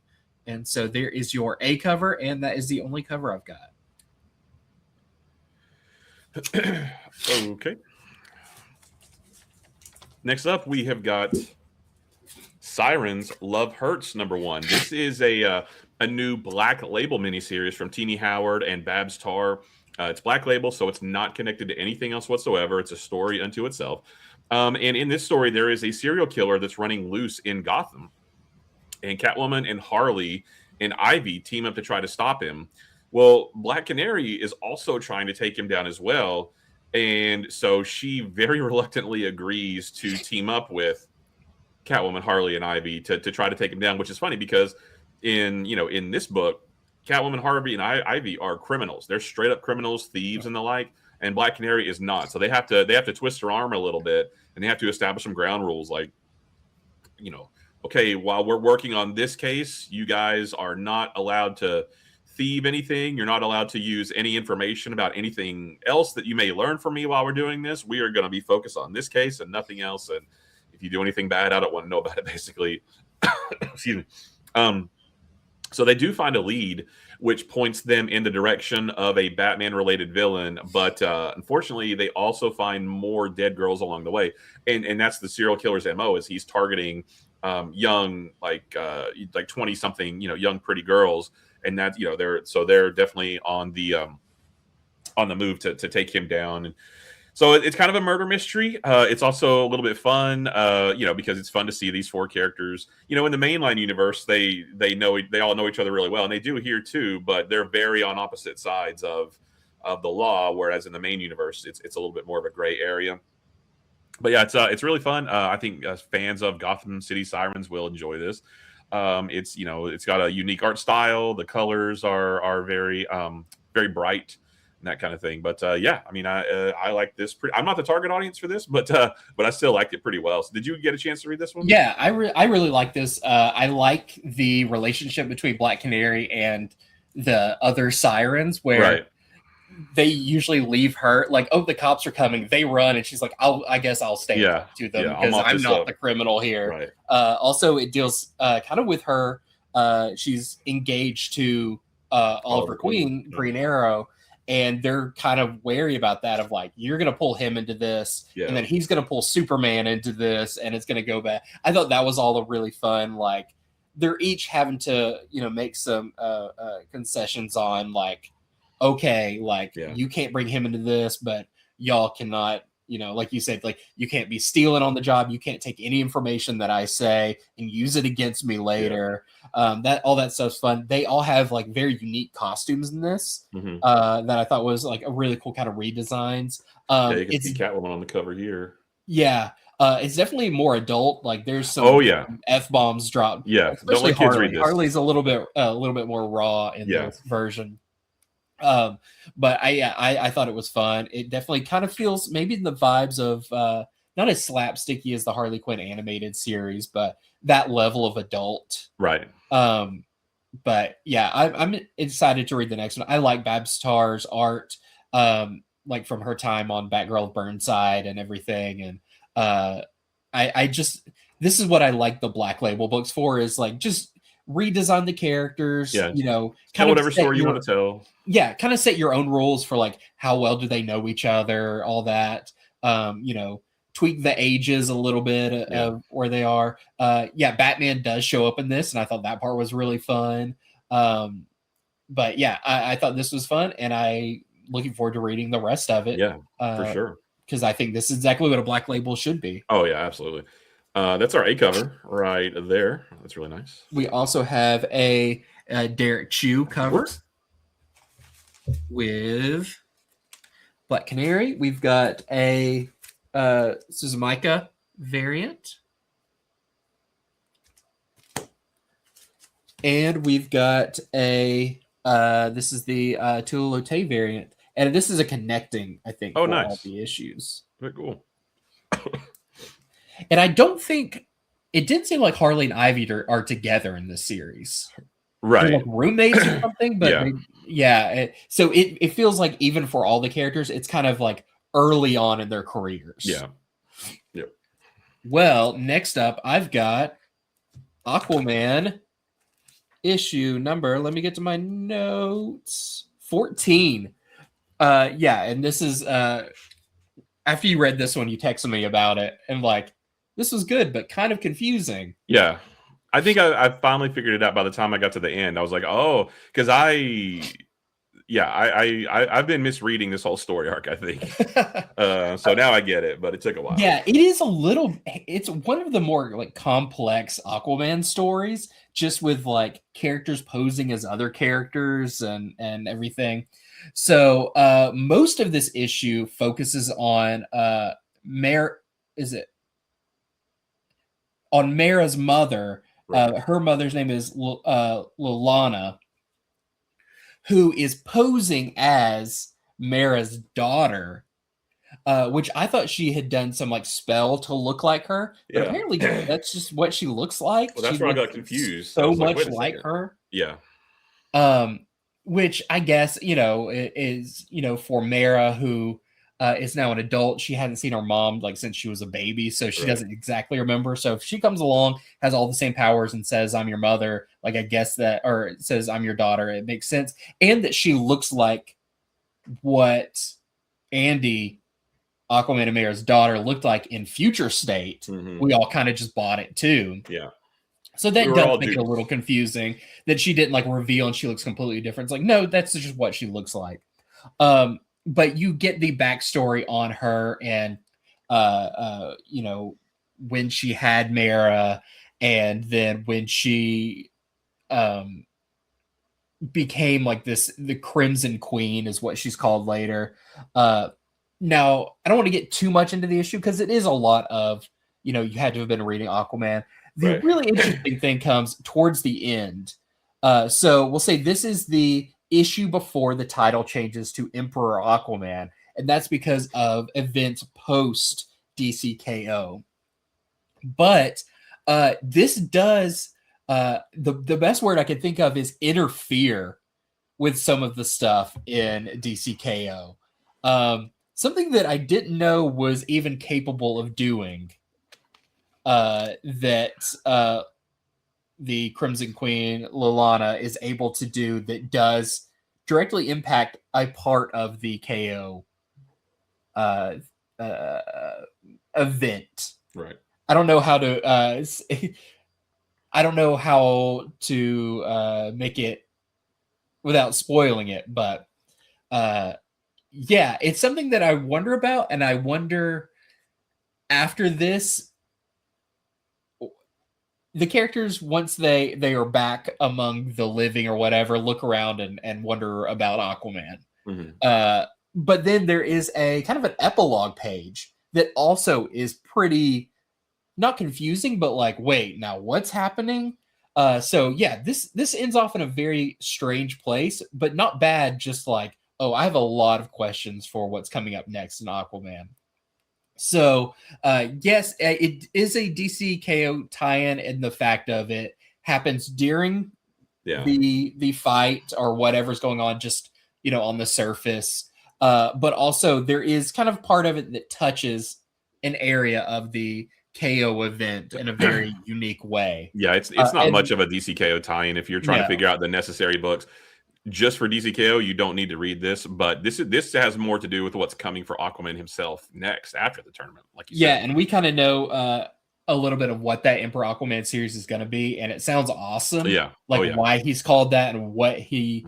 And so there is your A cover, and that is the only cover I've got. Okay. Next up, we have got Sirens Love Hurts #1. This is a new Black Label miniseries from Teenie Howard and Babs Tarr. It's Black Label, so it's not connected to anything else whatsoever. It's a story unto itself. And in this story, there is a serial killer that's running loose in Gotham. And Catwoman and Harley and Ivy team up to try to stop him. Well, Black Canary is also trying to take him down as well. And so she very reluctantly agrees to team up with Catwoman, Harley, and Ivy to try to take him down, which is funny because in this book, Catwoman, Harley, and Ivy are criminals. They're straight up criminals, thieves, and the like. And Black Canary is not. So they have to twist her arm a little bit, and they have to establish some ground rules, like, okay, while we're working on this case, you guys are not allowed to thieve anything. You're not allowed to use any information about anything else that you may learn from me while we're doing this. We are going to be focused on this case and nothing else. And if you do anything bad, I don't want to know about it, basically. Excuse me. So they do find a lead, which points them in the direction of a Batman-related villain. But unfortunately, they also find more dead girls along the way. And that's the serial killer's MO, is he's targeting young, like 20-something, young pretty girls. And that, they're definitely on the move to take him down. And so it's kind of a murder mystery. It's also a little bit fun, because it's fun to see these 4 characters. In the mainline universe, they all know each other really well, and they do here too. But they're very on opposite sides of the law. Whereas in the main universe, it's a little bit more of a gray area. But yeah, it's really fun. I think fans of Gotham City Sirens will enjoy this. It's got a unique art style. The colors are very very bright. And that kind of thing. But I like this. I'm not the target audience for this, but I still liked it pretty well. So did you get a chance to read this one? Yeah, I really like this. I like the relationship between Black Canary and the other Sirens, where they usually leave her like, oh, the cops are coming. They run, and she's like, I guess I'll stand up to them because I'm not the criminal here. Right. Also, it deals kind of with her. She's engaged to Oliver Queen, Green Arrow. And they're kind of wary about that, of like, you're going to pull him into this, and then he's going to pull Superman into this, and it's going to go bad. I thought that was all really fun. Like, they're each having to, make some concessions on, like, okay, like, you can't bring him into this, but y'all cannot, like you said, like, you can't be stealing on the job. You can't take any information that I say and use it against me later. All that stuff's fun. They all have like very unique costumes in this that I thought was like a really cool kind of redesigns. You can see Catwoman on the cover here. Yeah. It's definitely more adult. Like there's some F-bombs dropped. Yeah. Especially Harley. Harley's a little bit more raw in this version. But I thought it was fun. It definitely kind of feels maybe the vibes of not as slapsticky as the Harley Quinn animated series, but that level of adult. Right. But yeah, I'm excited to read the next one. I like Babs Tarr's art, like from her time on Batgirl Burnside and everything. And I just, this is what I like the Black Label books for, is like just redesign the characters, Yeah, you know, tell whatever story you want to tell. Yeah, kind of set your own rules for like how well do they know each other, all that. You know, tweak the ages a little bit of where they are. Yeah, Batman does show up in this, and I thought that part was really fun. But yeah, I thought this was fun, and I looking forward to reading the rest of it. Yeah, for sure. Because I think this is exactly what a Black Label should be. Oh yeah, absolutely. That's our A cover right there. That's really nice. We also have a Derek Chew cover with Black Canary. We've got a Suzumica variant. And we've got a this is the Tuilote variant. And this is a connecting, I think, for all the issues. Very cool. And I don't think it did seem like Harley and Ivy are together in this series. Right. They're like roommates or something, but so it feels like even for all the characters, it's kind of like early on in their careers. Yeah. Yep. Well, next up, I've got Aquaman issue number, let me get to my notes, 14. And this is after you read this one, you texted me about it, and like, this was good, but kind of confusing. Yeah. I think I finally figured it out by the time I got to the end. I was like, oh, because I've been misreading this whole story arc, I think. So now I get it, but it took a while. Yeah, it's one of the more like complex Aquaman stories, just with like characters posing as other characters and everything. So most of this issue focuses on on Mara's mother. Right. Her mother's name is Lilana, who is posing as Mara's daughter, which I thought she had done some like spell to look like her. But apparently that's just what she looks like. Well, that's where I got confused. So much like her. Yeah. Which I guess, is, for Mara, who is now an adult. She hadn't seen her mom like since she was a baby, so she doesn't exactly remember. So if she comes along, has all the same powers, and says, "I'm your mother," like I guess that, or it says, "I'm your daughter," it makes sense. And that she looks like what Andy, Aquaman and Mara's daughter, looked like in Future State. Mm-hmm. We all kind of just bought it too. Yeah. So that does make it a little confusing that she didn't like reveal and she looks completely different. It's like, no, that's just what she looks like. But you get the backstory on her and, when she had Mara, and then when she became like the Crimson Queen is what she's called later. Now, I don't want to get too much into the issue because it is a lot of, you had to have been reading Aquaman. The really interesting thing comes towards the end. So we'll say this is the issue before the title changes to Emperor Aquaman, and that's because of events post DCKO. But this does the best word I can think of is interfere with some of the stuff in DCKO. Something that I didn't know was even capable of doing. That the Crimson Queen Lilana is able to do that does directly impact a part of the KO event. Right. I don't know how to make it without spoiling it, but it's something that I wonder about, and I wonder after this, the characters, once they are back among the living or whatever, look around and wonder about Aquaman. Mm-hmm. But then there is a kind of an epilogue page that also is pretty, not confusing, but like, wait, now what's happening? This ends off in a very strange place, but not bad. Just like, oh, I have a lot of questions for what's coming up next in Aquaman. So, yes, it is a DCKO tie-in, and the fact of it happens during the fight or whatever's going on, just, on the surface. But also there is kind of part of it that touches an area of the KO event in a very unique way. Yeah, it's not much of a DCKO tie-in if you're trying to figure out the necessary books. Just for DCKO, you don't need to read this, but this has more to do with what's coming for Aquaman himself next after the tournament, like you said. And we kind of know a little bit of what that Emperor Aquaman series is going to be, and it sounds awesome. Yeah, why he's called that and what he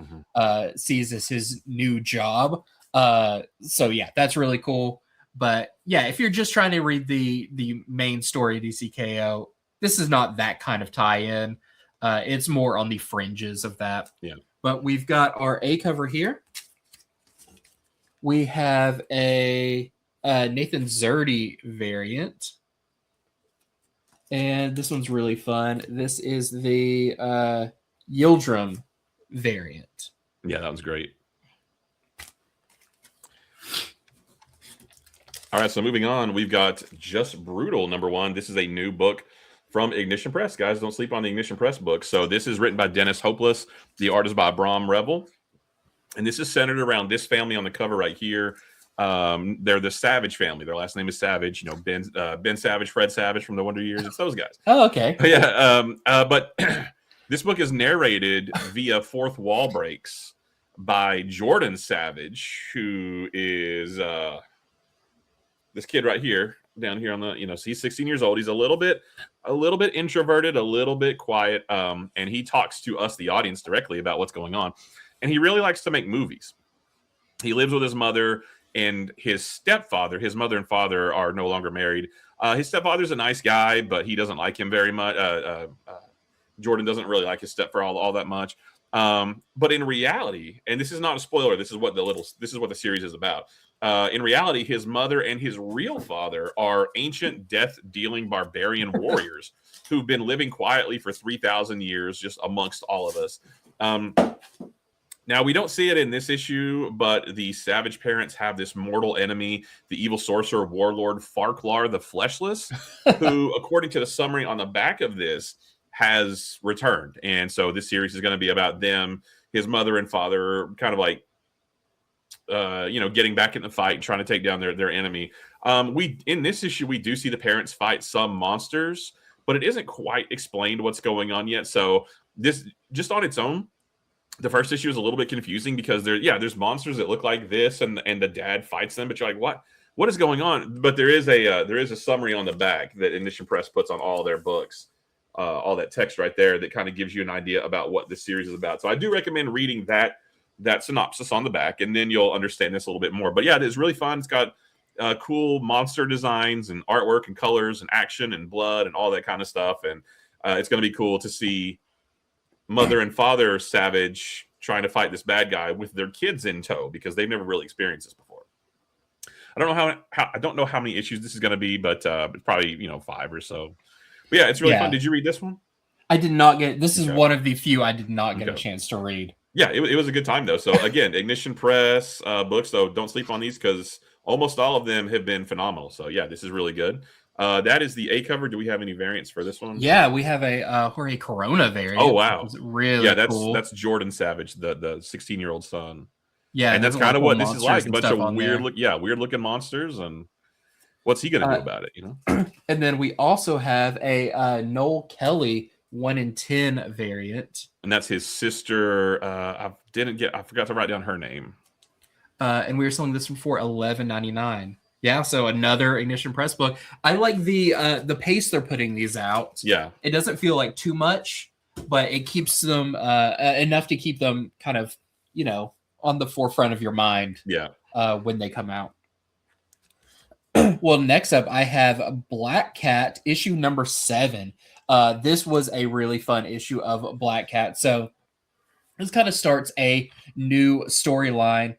sees as his new job. So yeah, that's really cool. But yeah, if you're just trying to read the main story of DCKO, this is not that kind of tie-in. It's more on the fringes of that. Yeah. But we've got our A cover here. We have a Nathan Zerdy variant. And this one's really fun. This is the Yildrim variant. Yeah, that was great. All right, so moving on, we've got Just Brutal #1. This is a new book from Ignition Press. Guys, don't sleep on the Ignition Press book. So this is written by Dennis Hopeless. The art is by Brom Revel. And this is centered around this family on the cover right here. They're the Savage family. Their last name is Savage. You know, Ben Savage, Fred Savage from the Wonder Years. It's those guys. Oh, okay. Yeah. But this book is narrated via fourth wall breaks by Jordan Savage, who is this kid right here, down here on the, so he's 16 years old. He's a little bit introverted, a little bit quiet. And he talks to us, the audience, directly about what's going on. And he really likes to make movies. He lives with his mother and his stepfather. His mother and father are no longer married. His stepfather's a nice guy, but he doesn't like him very much. Jordan doesn't really like his stepfather all that much. But in reality, and this is not a spoiler, this is what the series is about. In reality, his mother and his real father are ancient death-dealing barbarian warriors who've been living quietly for 3,000 years, just amongst all of us. Now, we don't see it in this issue, but the Savage parents have this mortal enemy, the evil sorcerer warlord Farklar the Fleshless, who, according to the summary on the back of this, has returned. And so this series is going to be about them, his mother and father, kind of like, getting back in the fight and trying to take down their enemy. In this issue, we do see the parents fight some monsters, but it isn't quite explained what's going on yet. So this, just on its own, the first issue is a little bit confusing because there's monsters that look like this, and the dad fights them, but you're like, what is going on? But there is a summary on the back that Ignition Press puts on all their books, all that text right there that kind of gives you an idea about what this series is about. So I do recommend reading that synopsis on the back, and then you'll understand this a little bit more. But yeah, it is really fun. It's got cool monster designs and artwork and colors and action and blood and all that kind of stuff. And it's going to be cool to see mother and father Savage trying to fight this bad guy with their kids in tow, because they've never really experienced this before. I don't know how many issues this is going to be, but probably 5 or so. But yeah, it's really fun. Did you read this one? I did not get. This is one of the few I did not get a chance to read. Yeah, it was a good time though. So again, Ignition Press books, though, don't sleep on these because almost all of them have been phenomenal. So yeah, this is really good. That is the A cover. Do we have any variants for this one? Yeah, we have a Jorge Corona variant. Oh wow, really? Yeah, cool. That's Jordan Savage, the 16-year-old son. Yeah, and that's kind of what this is like. A bunch of weird looking monsters, and what's he gonna do about it? And then we also have a Noel Kelly 1 in 10 variant, and that's his sister. I forgot to write down her name. And we were selling this one for $11.99. Yeah, so another Ignition Press book. I like the pace they're putting these out. Yeah, it doesn't feel like too much, but it keeps them enough to keep them kind of on the forefront of your mind. Yeah, when they come out. Well, next up, I have Black Cat issue number 7. This was a really fun issue of Black Cat. So this kind of starts a new storyline.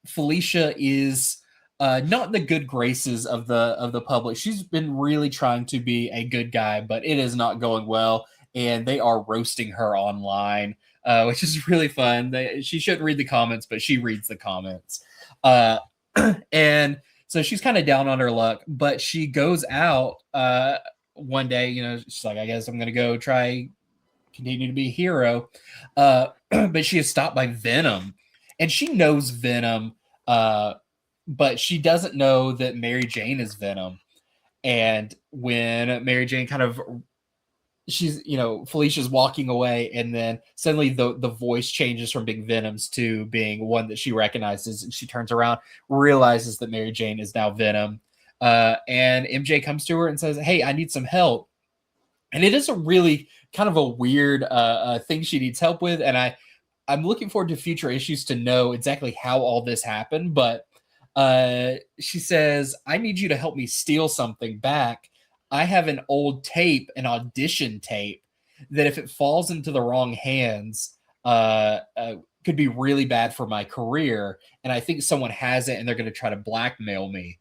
Felicia is not the good graces of the public. She's been really trying to be a good guy, but it is not going well, and they are roasting her online, which is really fun. She shouldn't read the comments, but she reads the comments. And so she's kind of down on her luck, but she goes out one day, she's like, I guess I'm going to continue to be a hero. But she is stopped by Venom, and she knows Venom, but she doesn't know that Mary Jane is Venom. And when Mary Jane kind of, she's, Felicia's walking away, and then suddenly the voice changes from being Venom's to being one that she recognizes, and she turns around, realizes that Mary Jane is now Venom. And MJ comes to her and says, "Hey, I need some help." And it is a really kind of a weird thing she needs help with. And I'm looking forward to future issues to know exactly how all this happened. But she says, "I need you to help me steal something back. I have an old tape, an audition tape, that if it falls into the wrong hands, could be really bad for my career. And I think someone has it, and they're going to try to blackmail me."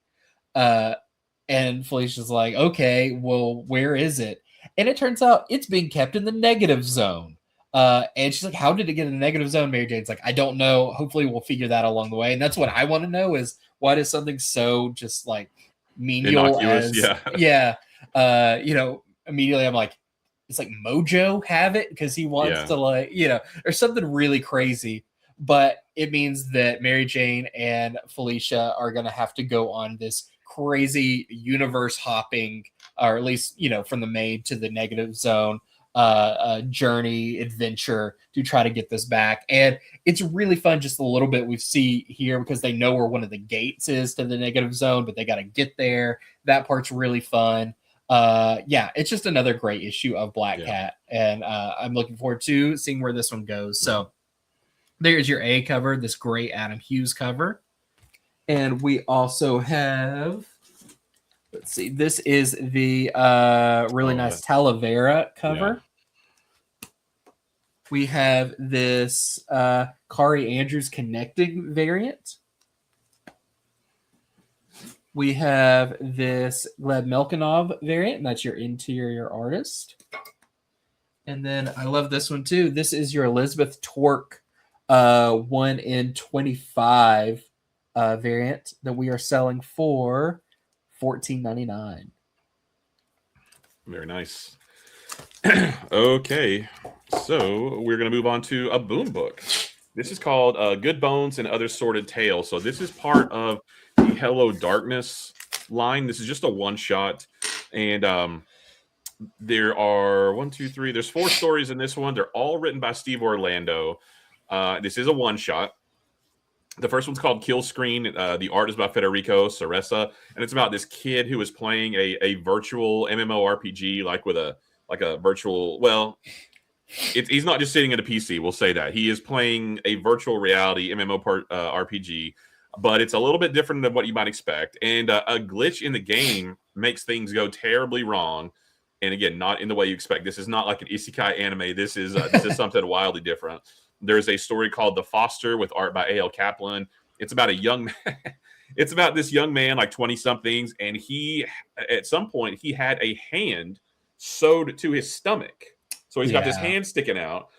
And Felicia's like, "Okay, well, where is it?" And it turns out it's being kept in the negative zone. And she's like, "How did it get in the negative zone?" Mary Jane's like, "I don't know. Hopefully we'll figure that along the way." And that's what I want to know, is why does something so just like menial innocuous, immediately I'm like, it's like Mojo have it because he wants to, like, or something really crazy. But it means that Mary Jane and Felicia are going to have to go on this crazy universe hopping, or at least, from the main to the negative zone, journey adventure to try to get this back. And it's really fun, just a little bit we see here, because they know where one of the gates is to the negative zone, but they got to get there. That part's really fun. It's just another great issue of Black Cat, and I'm looking forward to seeing where this one goes. So there's your A cover, this great Adam Hughes cover. And we also have, let's see, this is the really nice Talavera cover. We have this Kari Andrews connecting variant. We have this Gleb Melkinov variant, and that's your interior artist. And then I love this one too. This is your Elizabeth Torque 1 in 25 variant that we are selling for $14.99. Very nice. Okay, so we're going to move on to a Boom book. This is called Good Bones and Other Sordid Tales. So this is part of the Hello Darkness line. This is just a one-shot, and there are there's 4 stories in this one. They're all written by Steve Orlando. This is a one-shot. The first one's called Kill Screen. The art is by Federico Ceresa, and it's about this kid who is playing a virtual MMORPG, like with a virtual. Well, he's not just sitting at a PC. We'll say that he is playing a virtual reality MMORPG, but it's a little bit different than what you might expect. And a glitch in the game makes things go terribly wrong. And again, not in the way you expect. This is not like an isekai anime. This is something wildly different. There's a story called The Foster with art by A.L. Kaplan. It's about a young man. It's about this young man, like 20-somethings, and he, at some point, he had a hand sewed to his stomach. So he's got this hand sticking out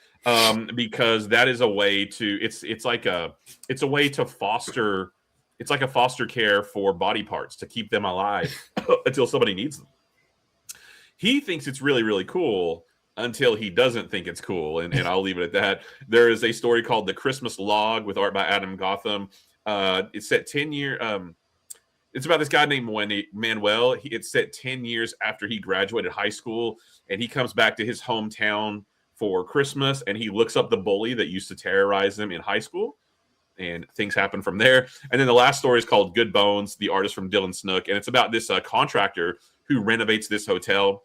because that is a way to. It's a way to foster. It's like a foster care for body parts to keep them alive until somebody needs them. He thinks it's really, really cool until he doesn't think it's cool, and I'll leave it at that. There is a story called The Christmas Log with art by Adam Gotham. It's set 10 years. It's about this guy named Manuel. It's set 10 years after he graduated high school, and he comes back to his hometown for Christmas, and he looks up the bully that used to terrorize him in high school, and things happen from there. And then the last story is called Good Bones, the artist from Dylan Snook, and it's about this contractor who renovates this hotel,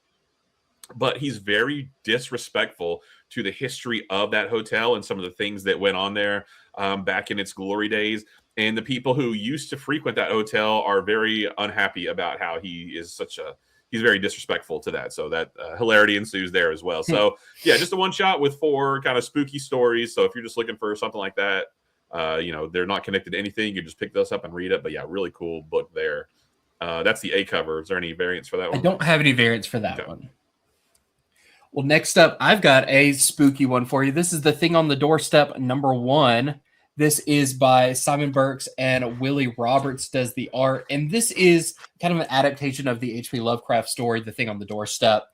but he's very disrespectful to the history of that hotel and some of the things that went on there back in its glory days. And the people who used to frequent that hotel are very unhappy about how he's very disrespectful to that. So that hilarity ensues there as well. So yeah, just a one shot with 4 kind of spooky stories. So if you're just looking for something like that, they're not connected to anything, you just pick those up and read it. But yeah, really cool book there. That's the A cover. Is there any variants for that one? I don't have any variants for that one. Well, next up, I've got a spooky one for you. This is The Thing on the Doorstep #1. This is by Simon Burks, and Willie Roberts does the art. And this is kind of an adaptation of the H.P. Lovecraft story, The Thing on the Doorstep.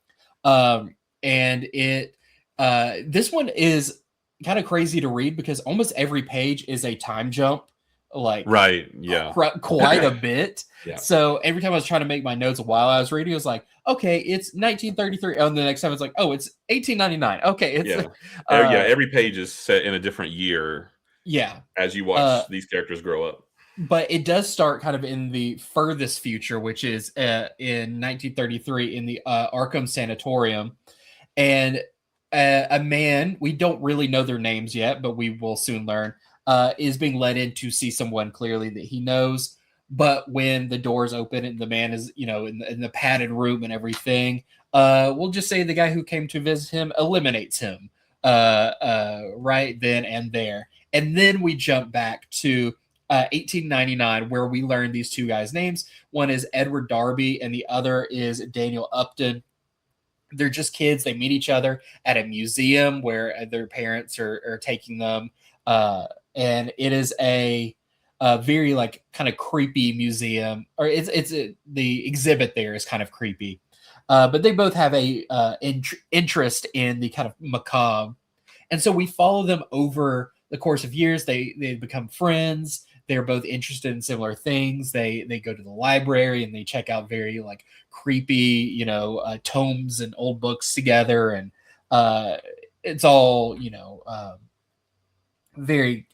And this one is kind of crazy to read because almost every page is a time jump like yeah, quite a bit. Yeah. So every time I was trying to make my notes while I was reading, it was like, okay, it's 1933. Oh, and the next time it's like, oh, it's 1899. Okay, it's every page is set in a different year. Yeah, as you watch these characters grow up. But it does start kind of in the furthest future, which is in 1933 in the Arkham Sanatorium, and a man, we don't really know their names yet, but we will soon learn, is being let in to see someone clearly that he knows. But when the doors open and the man is, in the padded room and everything, we'll just say the guy who came to visit him eliminates him right then and there. And then we jump back to 1899, where we learn these two guys' names. One is Edward Darby, and the other is Daniel Upton. They're just kids. They meet each other at a museum where their parents are taking them, and it is a very like kind of creepy museum, or the exhibit there is kind of creepy, but they both have a interest in the kind of macabre, and so we follow them over the course of years. They become friends. They're both interested in similar things. They go to the library and they check out very like creepy, tomes and old books together, and it's all very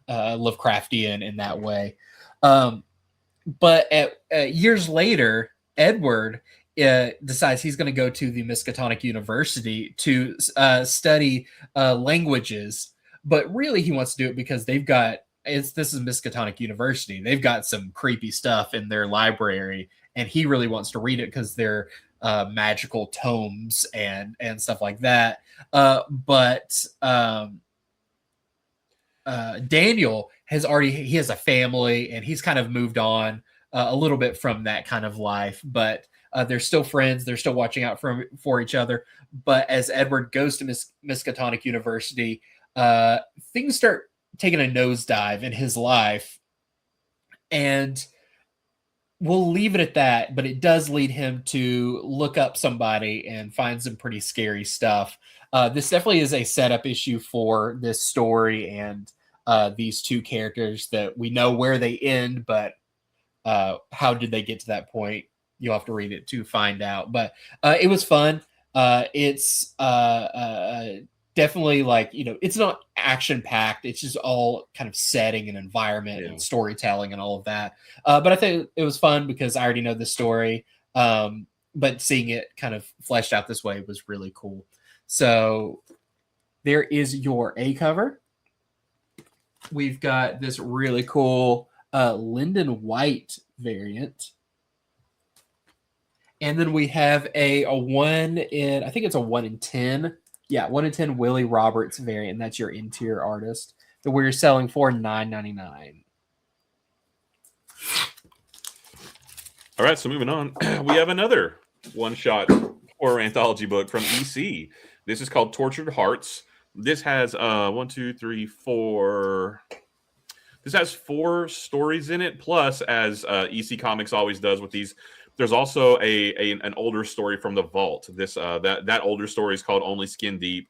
Lovecraftian in that way. But years later, Edward decides he's going to go to the Miskatonic University to study languages, but really he wants to do it because this is Miskatonic University. They've got some creepy stuff in their library, and he really wants to read it because they're magical tomes and stuff like that. But Daniel he has a family, and he's kind of moved on a little bit from that kind of life, but they're still friends. They're still watching out for each other. But as Edward goes to Miskatonic University, things start taking a nosedive in his life, and we'll leave it at that, but it does lead him to look up somebody and find some pretty scary stuff. This definitely is a setup issue for this story and these two characters that we know where they end, but how did they get to that point? You'll have to read it to find out. But it was fun. It's definitely like, it's not action packed. It's just all kind of setting and environment and storytelling and all of that. But I think it was fun because I already know the story. But seeing it kind of fleshed out this way was really cool. So there is your A cover. We've got this really cool Lyndon White variant. And then we have a 1 in, I think it's a 1 in 10. Yeah, 1 in 10 Willie Roberts variant. And that's your interior artist that we're selling for $9.99. All right, so moving on, we have another one-shot horror anthology book from EC. This is called Tortured Hearts. This has 1, 2, 3, 4. This has 4 stories in it. Plus, as EC Comics always does with these, there's also an older story from the vault. This that older story is called Only Skin Deep,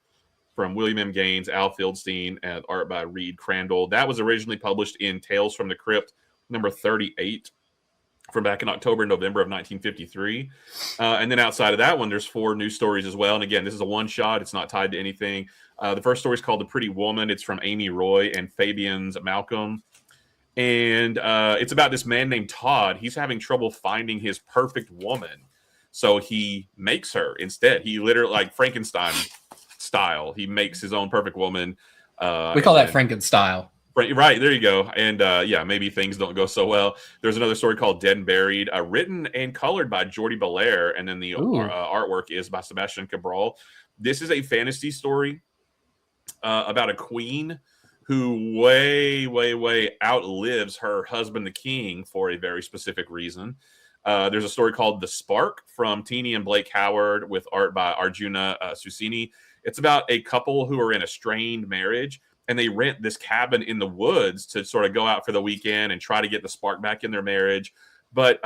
from William M. Gaines, Al Fieldstein, and art by Reed Crandall. That was originally published in Tales from the Crypt, number 38, from back in October, November of 1953. And then outside of that one, there's 4 new stories as well. And again, this is a one-shot. It's not tied to anything. The first story is called The Pretty Woman. It's from Amy Roy and Fabian's Malcolm. And it's about this man named Todd. He's having trouble finding his perfect woman. So he makes her instead. He literally, like Frankenstein style, he makes his own perfect woman. We call that Frankenstyle. Right, there you go. And maybe things don't go so well. There's another story called Dead and Buried, written and colored by Jordi Belair, and then the artwork is by Sebastian Cabral. This is a fantasy story about a queen who way outlives her husband, the king, for a very specific reason. There's a story called The Spark from Teeny and Blake Howard with art by Arjuna Susini. It's about a couple who are in a strained marriage, and they rent this cabin in the woods to sort of go out for the weekend and try to get the spark back in their marriage. But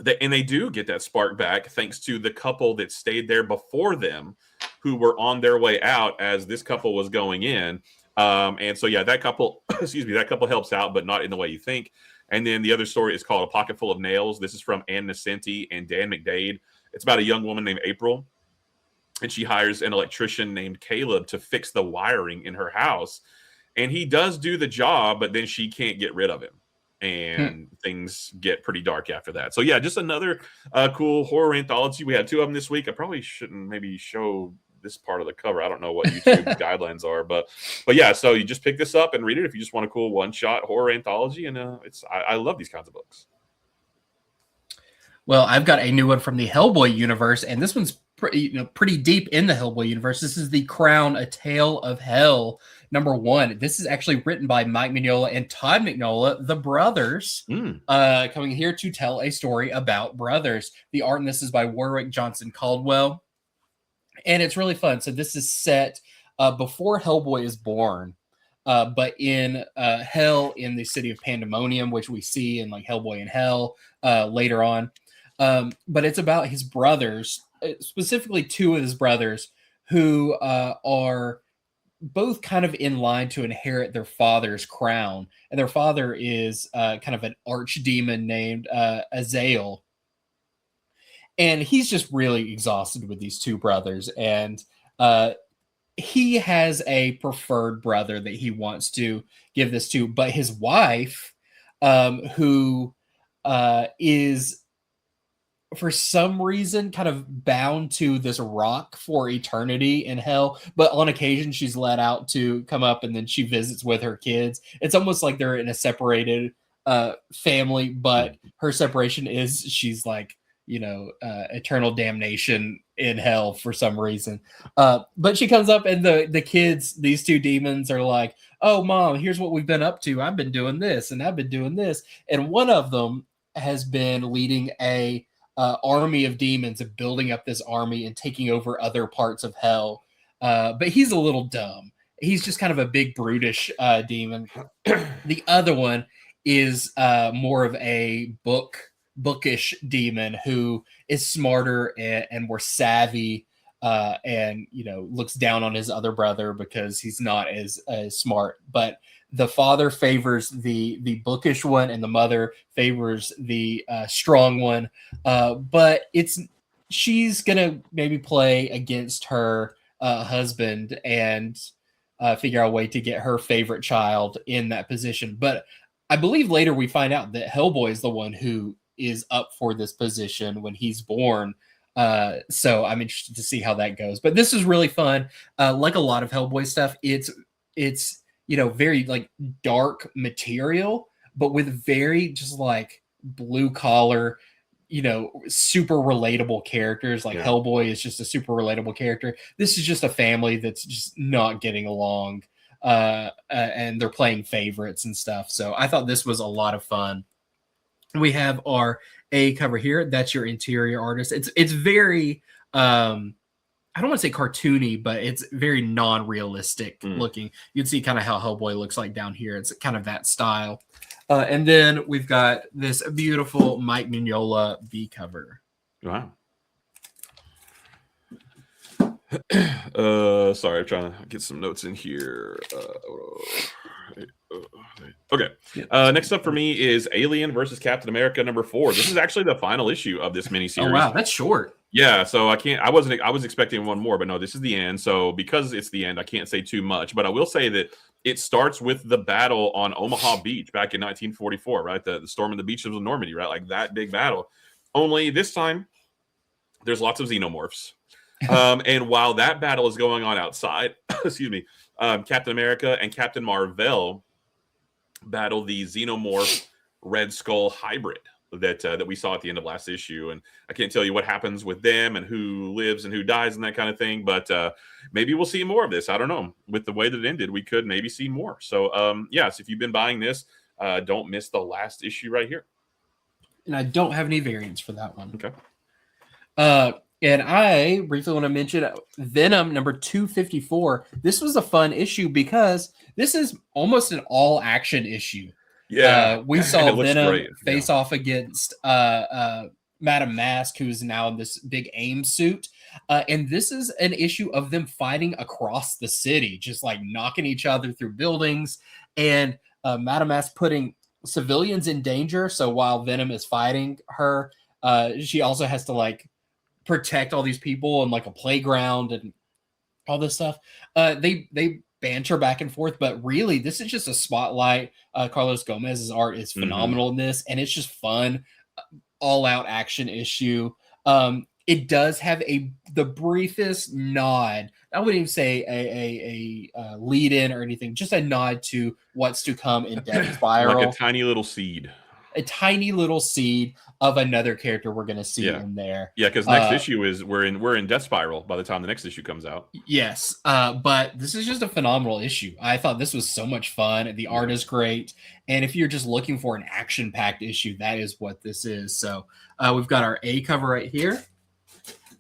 they do get that spark back thanks to the couple that stayed there before them, who were on their way out as this couple was going in. And so, yeah, that couple, excuse me, that couple helps out, but not in the way you think. And then the other story is called A Pocket Full of Nails. This is from Ann Nesenti and Dan McDade. It's about a young woman named April, and she hires an electrician named Caleb to fix the wiring in her house. And he does do the job, but then she can't get rid of him. And things get pretty dark after that. So, yeah, just another cool horror anthology. We had 2 of them this week. I probably shouldn't maybe show this part of the cover. I don't know what YouTube's guidelines are, but yeah, so you just pick this up and read it if you just want a cool one-shot horror anthology, and I love these kinds of books. Well, I've got a new one from the Hellboy universe, and this one's pretty deep in the Hellboy universe. This is The Crown: A Tale of Hell, #1. This is actually written by Mike Mignola and Todd Mignola, the brothers, coming here to tell a story about brothers. The art in this is by Warwick Johnson Caldwell. And it's really fun. So this is set before Hellboy is born, but in hell in the city of Pandemonium, which we see in like Hellboy in Hell later on. But it's about his brothers, specifically 2 of his brothers, who are both kind of in line to inherit their father's crown. And their father is kind of an archdemon named Azael. And he's just really exhausted with these 2 brothers. And he has a preferred brother that he wants to give this to. But his wife, who is for some reason kind of bound to this rock for eternity in hell. But on occasion, she's let out to come up and then she visits with her kids. It's almost like they're in a separated family. But her separation is she's like, eternal damnation in hell for some reason. But she comes up and the kids, these 2 demons are like, oh, Mom, here's what we've been up to. I've been doing this and I've been doing this. And one of them has been leading a army of demons and building up this army and taking over other parts of hell. But he's a little dumb. He's just kind of a big brutish demon. The other one is more of a bookish demon who is smarter and more savvy and looks down on his other brother because he's not as smart. But the father favors the bookish one and the mother favors the strong one. But she's gonna maybe play against her husband and figure out a way to get her favorite child in that position. But I believe later we find out that Hellboy is the one who is up for this position when he's born. So I'm interested to see how that goes. But this is really fun. Like a lot of Hellboy stuff, it's very like dark material, but with very just like blue collar, super relatable characters. Like Hellboy is just a super relatable character. This is just a family that's just not getting along, and they're playing favorites and stuff. So I thought this was a lot of fun. We have our A cover here. That's your interior artist. It's very I don't want to say cartoony, but it's very non-realistic looking. You'd see kind of how Hellboy looks like down here. It's kind of that style. And then we've got this beautiful Mike Mignola B cover. Wow. Sorry, I'm trying to get some notes in here. Okay. Next up for me is Alien versus Captain America #4. This is actually the final issue of this miniseries. Oh wow, that's short. Yeah, so I was expecting one more, but no, this is the end. So because it's the end, I can't say too much, but I will say that it starts with the battle on Omaha Beach back in 1944, right? The storm of the beaches of Normandy, right? Like that big battle. Only this time, there's lots of xenomorphs. And while that battle is going on outside, excuse me, Captain America and Captain Marvel battle the xenomorph Red Skull hybrid that we saw at the end of last issue. And I can't tell you what happens with them and who lives and who dies and that kind of thing, but maybe we'll see more of this. I don't know. With the way that it ended, we could maybe see more. So so if you've been buying this, don't miss the last issue right here. And I don't have any variants for that one. Okay. And I briefly want to mention Venom #254. This was a fun issue because this is almost an all-action issue. Yeah, we saw Venom face off against Madam Mask, who's now in this big AIM suit. And this is an issue of them fighting across the city, just like knocking each other through buildings, and Madame Mask putting civilians in danger. So while Venom is fighting her, she also has to like protect all these people and like a playground and all this stuff. They banter back and forth, but really this is just a spotlight. Carlos Gomez's art is phenomenal in this, and it's just fun, all out action issue. It does have the briefest nod. I wouldn't even say a lead in or anything, just a nod to what's to come in Death Spiral. Like a tiny little seed. A tiny little seed of another character we're going to see in there. Yeah, because next issue is we're in Death Spiral by the time the next issue comes out. Yes, but this is just a phenomenal issue. I thought this was so much fun. The art is great, and if you're just looking for an action-packed issue, that is what this is. So we've got our A cover right here,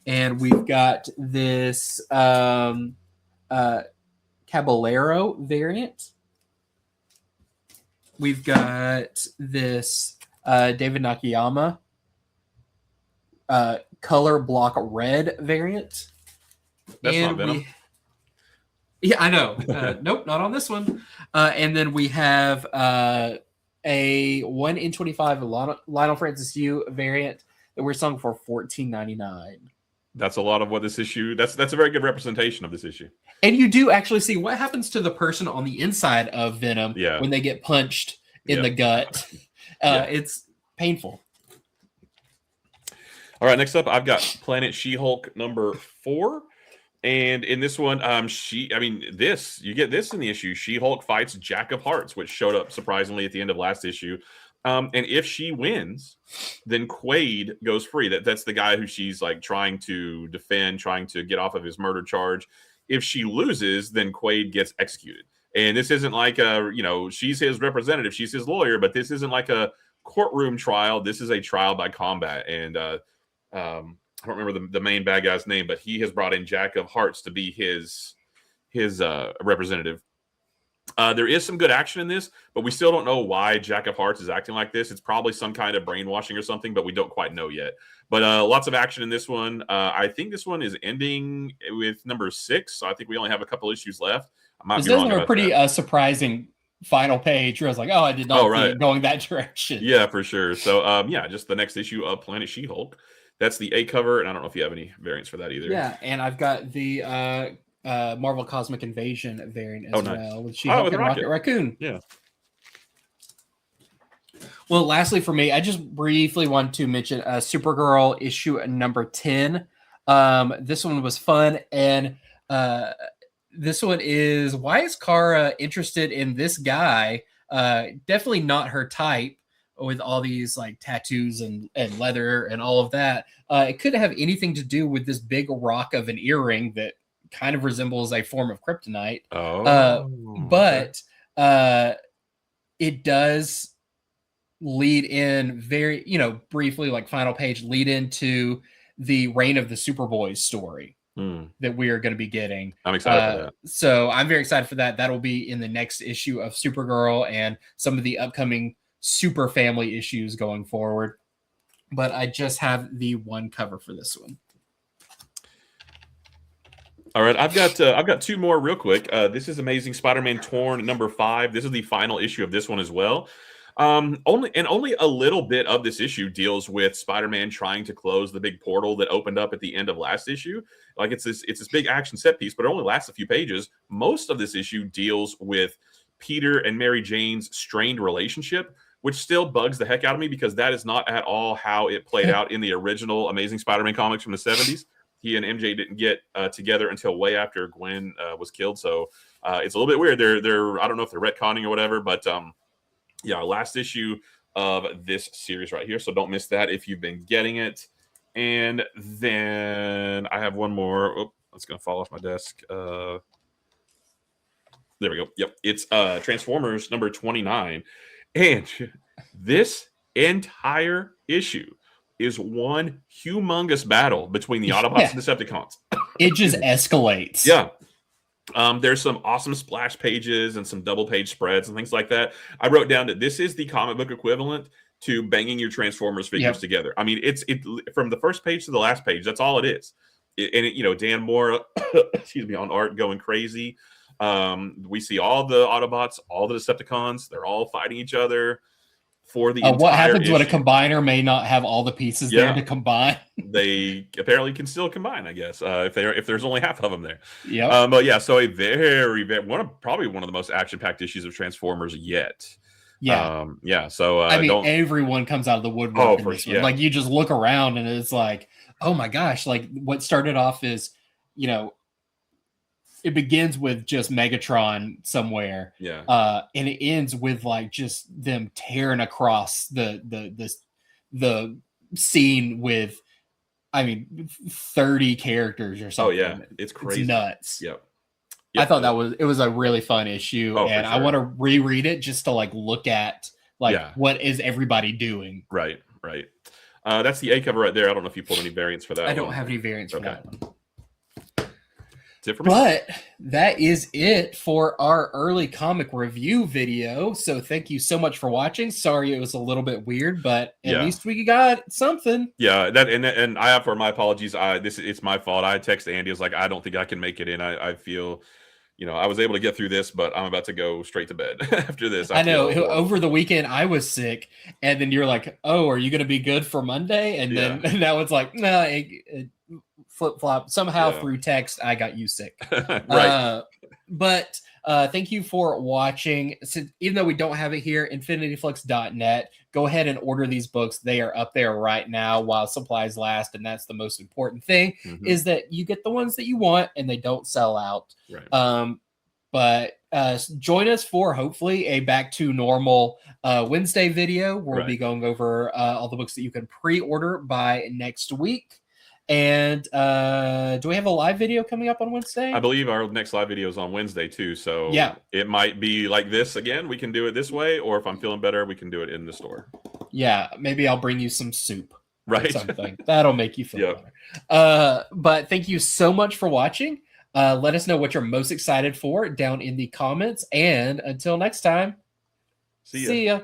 and we've got this Caballero variant. We've got this David Nakayama color block red variant. That's not Venom. Yeah, I know. Nope, not on this one. And then we have a 1 in 25 Lionel Francis Yu variant that we're selling for $14.99. That's a lot of what this issue. That's a very good representation of this issue. And you do actually see what happens to the person on the inside of Venom when they get punched in the gut. It's painful. All right, next up, I've got Planet She-Hulk number 4. And in this one, you get this in the issue. She-Hulk fights Jack of Hearts, which showed up surprisingly at the end of last issue. And if she wins, then Quaid goes free. That's the guy who she's like trying to defend, trying to get off of his murder charge. If she loses, then Quaid gets executed. And this isn't like she's his representative, she's his lawyer, but this isn't like a courtroom trial. This is a trial by combat. And I don't remember the main bad guy's name, but he has brought in Jack of Hearts to be his representative. There is some good action in this, but we still don't know why Jack of Hearts is acting like this. It's probably some kind of brainwashing or something, but we don't quite know yet. But lots of action in this one. I think this one is ending with number 6, so I think we only have a couple issues left. I might this be wrong is a pretty that. Surprising final page where I was like, I did not see it going that direction. Yeah, for sure. So, just the next issue of Planet She-Hulk. That's the A cover, and I don't know if you have any variants for that either. Yeah, and I've got the Marvel Cosmic Invasion variant as well with She-Hulk and Rocket Raccoon. Yeah. Well, lastly for me, I just briefly want to mention Supergirl issue number 10. This one was fun, and this one is, why is Kara interested in this guy? Definitely not her type, with all these like tattoos and leather and all of that. It could have anything to do with this big rock of an earring that kind of resembles a form of kryptonite. But it does lead in very, briefly, like final page, lead into the Reign of the Superboys story that we are going to be getting. I'm excited for that. So I'm very excited for that. That'll be in the next issue of Supergirl and some of the upcoming Super Family issues going forward. But I just have the one cover for this one. All right, I've got 2 more real quick. This is Amazing Spider-Man Torn number 5. This is the final issue of this one as well. Only a little bit of this issue deals with Spider-Man trying to close the big portal that opened up at the end of last issue. Like it's this big action set piece, but it only lasts a few pages. Most of this issue deals with Peter and Mary Jane's strained relationship, which still bugs the heck out of me because that is not at all how it played out in the original Amazing Spider-Man comics from the 70s. He and MJ didn't get together until way after Gwen was killed. So it's a little bit weird. They're I don't know if they're retconning or whatever, but last issue of this series right here. So don't miss that if you've been getting it. And then I have one more. Oh, that's going to fall off my desk. There we go. Yep. It's Transformers number 29. And this entire issue is one humongous battle between the Autobots and Decepticons. It just escalates. Yeah. There's some awesome splash pages and some double page spreads and things like that. I wrote down that this is the comic book equivalent to banging your Transformers figures together. I mean, it's from the first page to the last page. That's all it is. Dan Moore, excuse me, on art going crazy. We see all the Autobots, all the Decepticons, they're all fighting each other for the entire what happens issue. when a combiner may not have all the pieces there to combine? They apparently can still combine, I guess, if there's only half of them there. Yeah. But yeah, so a very probably one of the most action-packed issues of Transformers yet. Yeah. So I mean, everyone comes out of the woodwork in this one. Like, you just look around and it's like, oh my gosh! Like, what started off is, it begins with just Megatron somewhere, and it ends with like just them tearing across the scene with, 30 characters or something. Oh yeah, it's crazy. It's nuts. Yep. I thought it was a really fun issue, and I want to reread it just to like look at what is everybody doing. Right. That's the A cover right there. I don't know if you pulled any variants for that. I don't have any variants for that one. That's it for me. But that is it for our early comic review video. So thank you so much for watching. Sorry it was a little bit weird, but at least we got something. Yeah, and I have, for my apologies. It's my fault. I texted Andy. I was like, I don't think I can make it in. I feel, I was able to get through this, but I'm about to go straight to bed after this. I know. Over the weekend, I was sick, and then you're like, "Oh, are you going to be good for Monday?" And then now it's like, "No, flip flop." Somehow through text, I got you sick. Right. But thank you for watching. So even though we don't have it here, infinityflux.net, go ahead and order these books. They are up there right now while supplies last, and that's the most important thing, is that you get the ones that you want and they don't sell out. Right. But join us for hopefully a back to normal Wednesday video. We'll be going over all the books that you can pre-order by next week. And do we have a live video coming up on Wednesday? I believe our next live video is on Wednesday too. So it might be like this again. We can do it this way, or if I'm feeling better, we can do it in the store. Yeah, maybe I'll bring you some soup. Right. Or something. That'll make you feel better. But thank you so much for watching. Let us know what you're most excited for down in the comments. And until next time, see ya.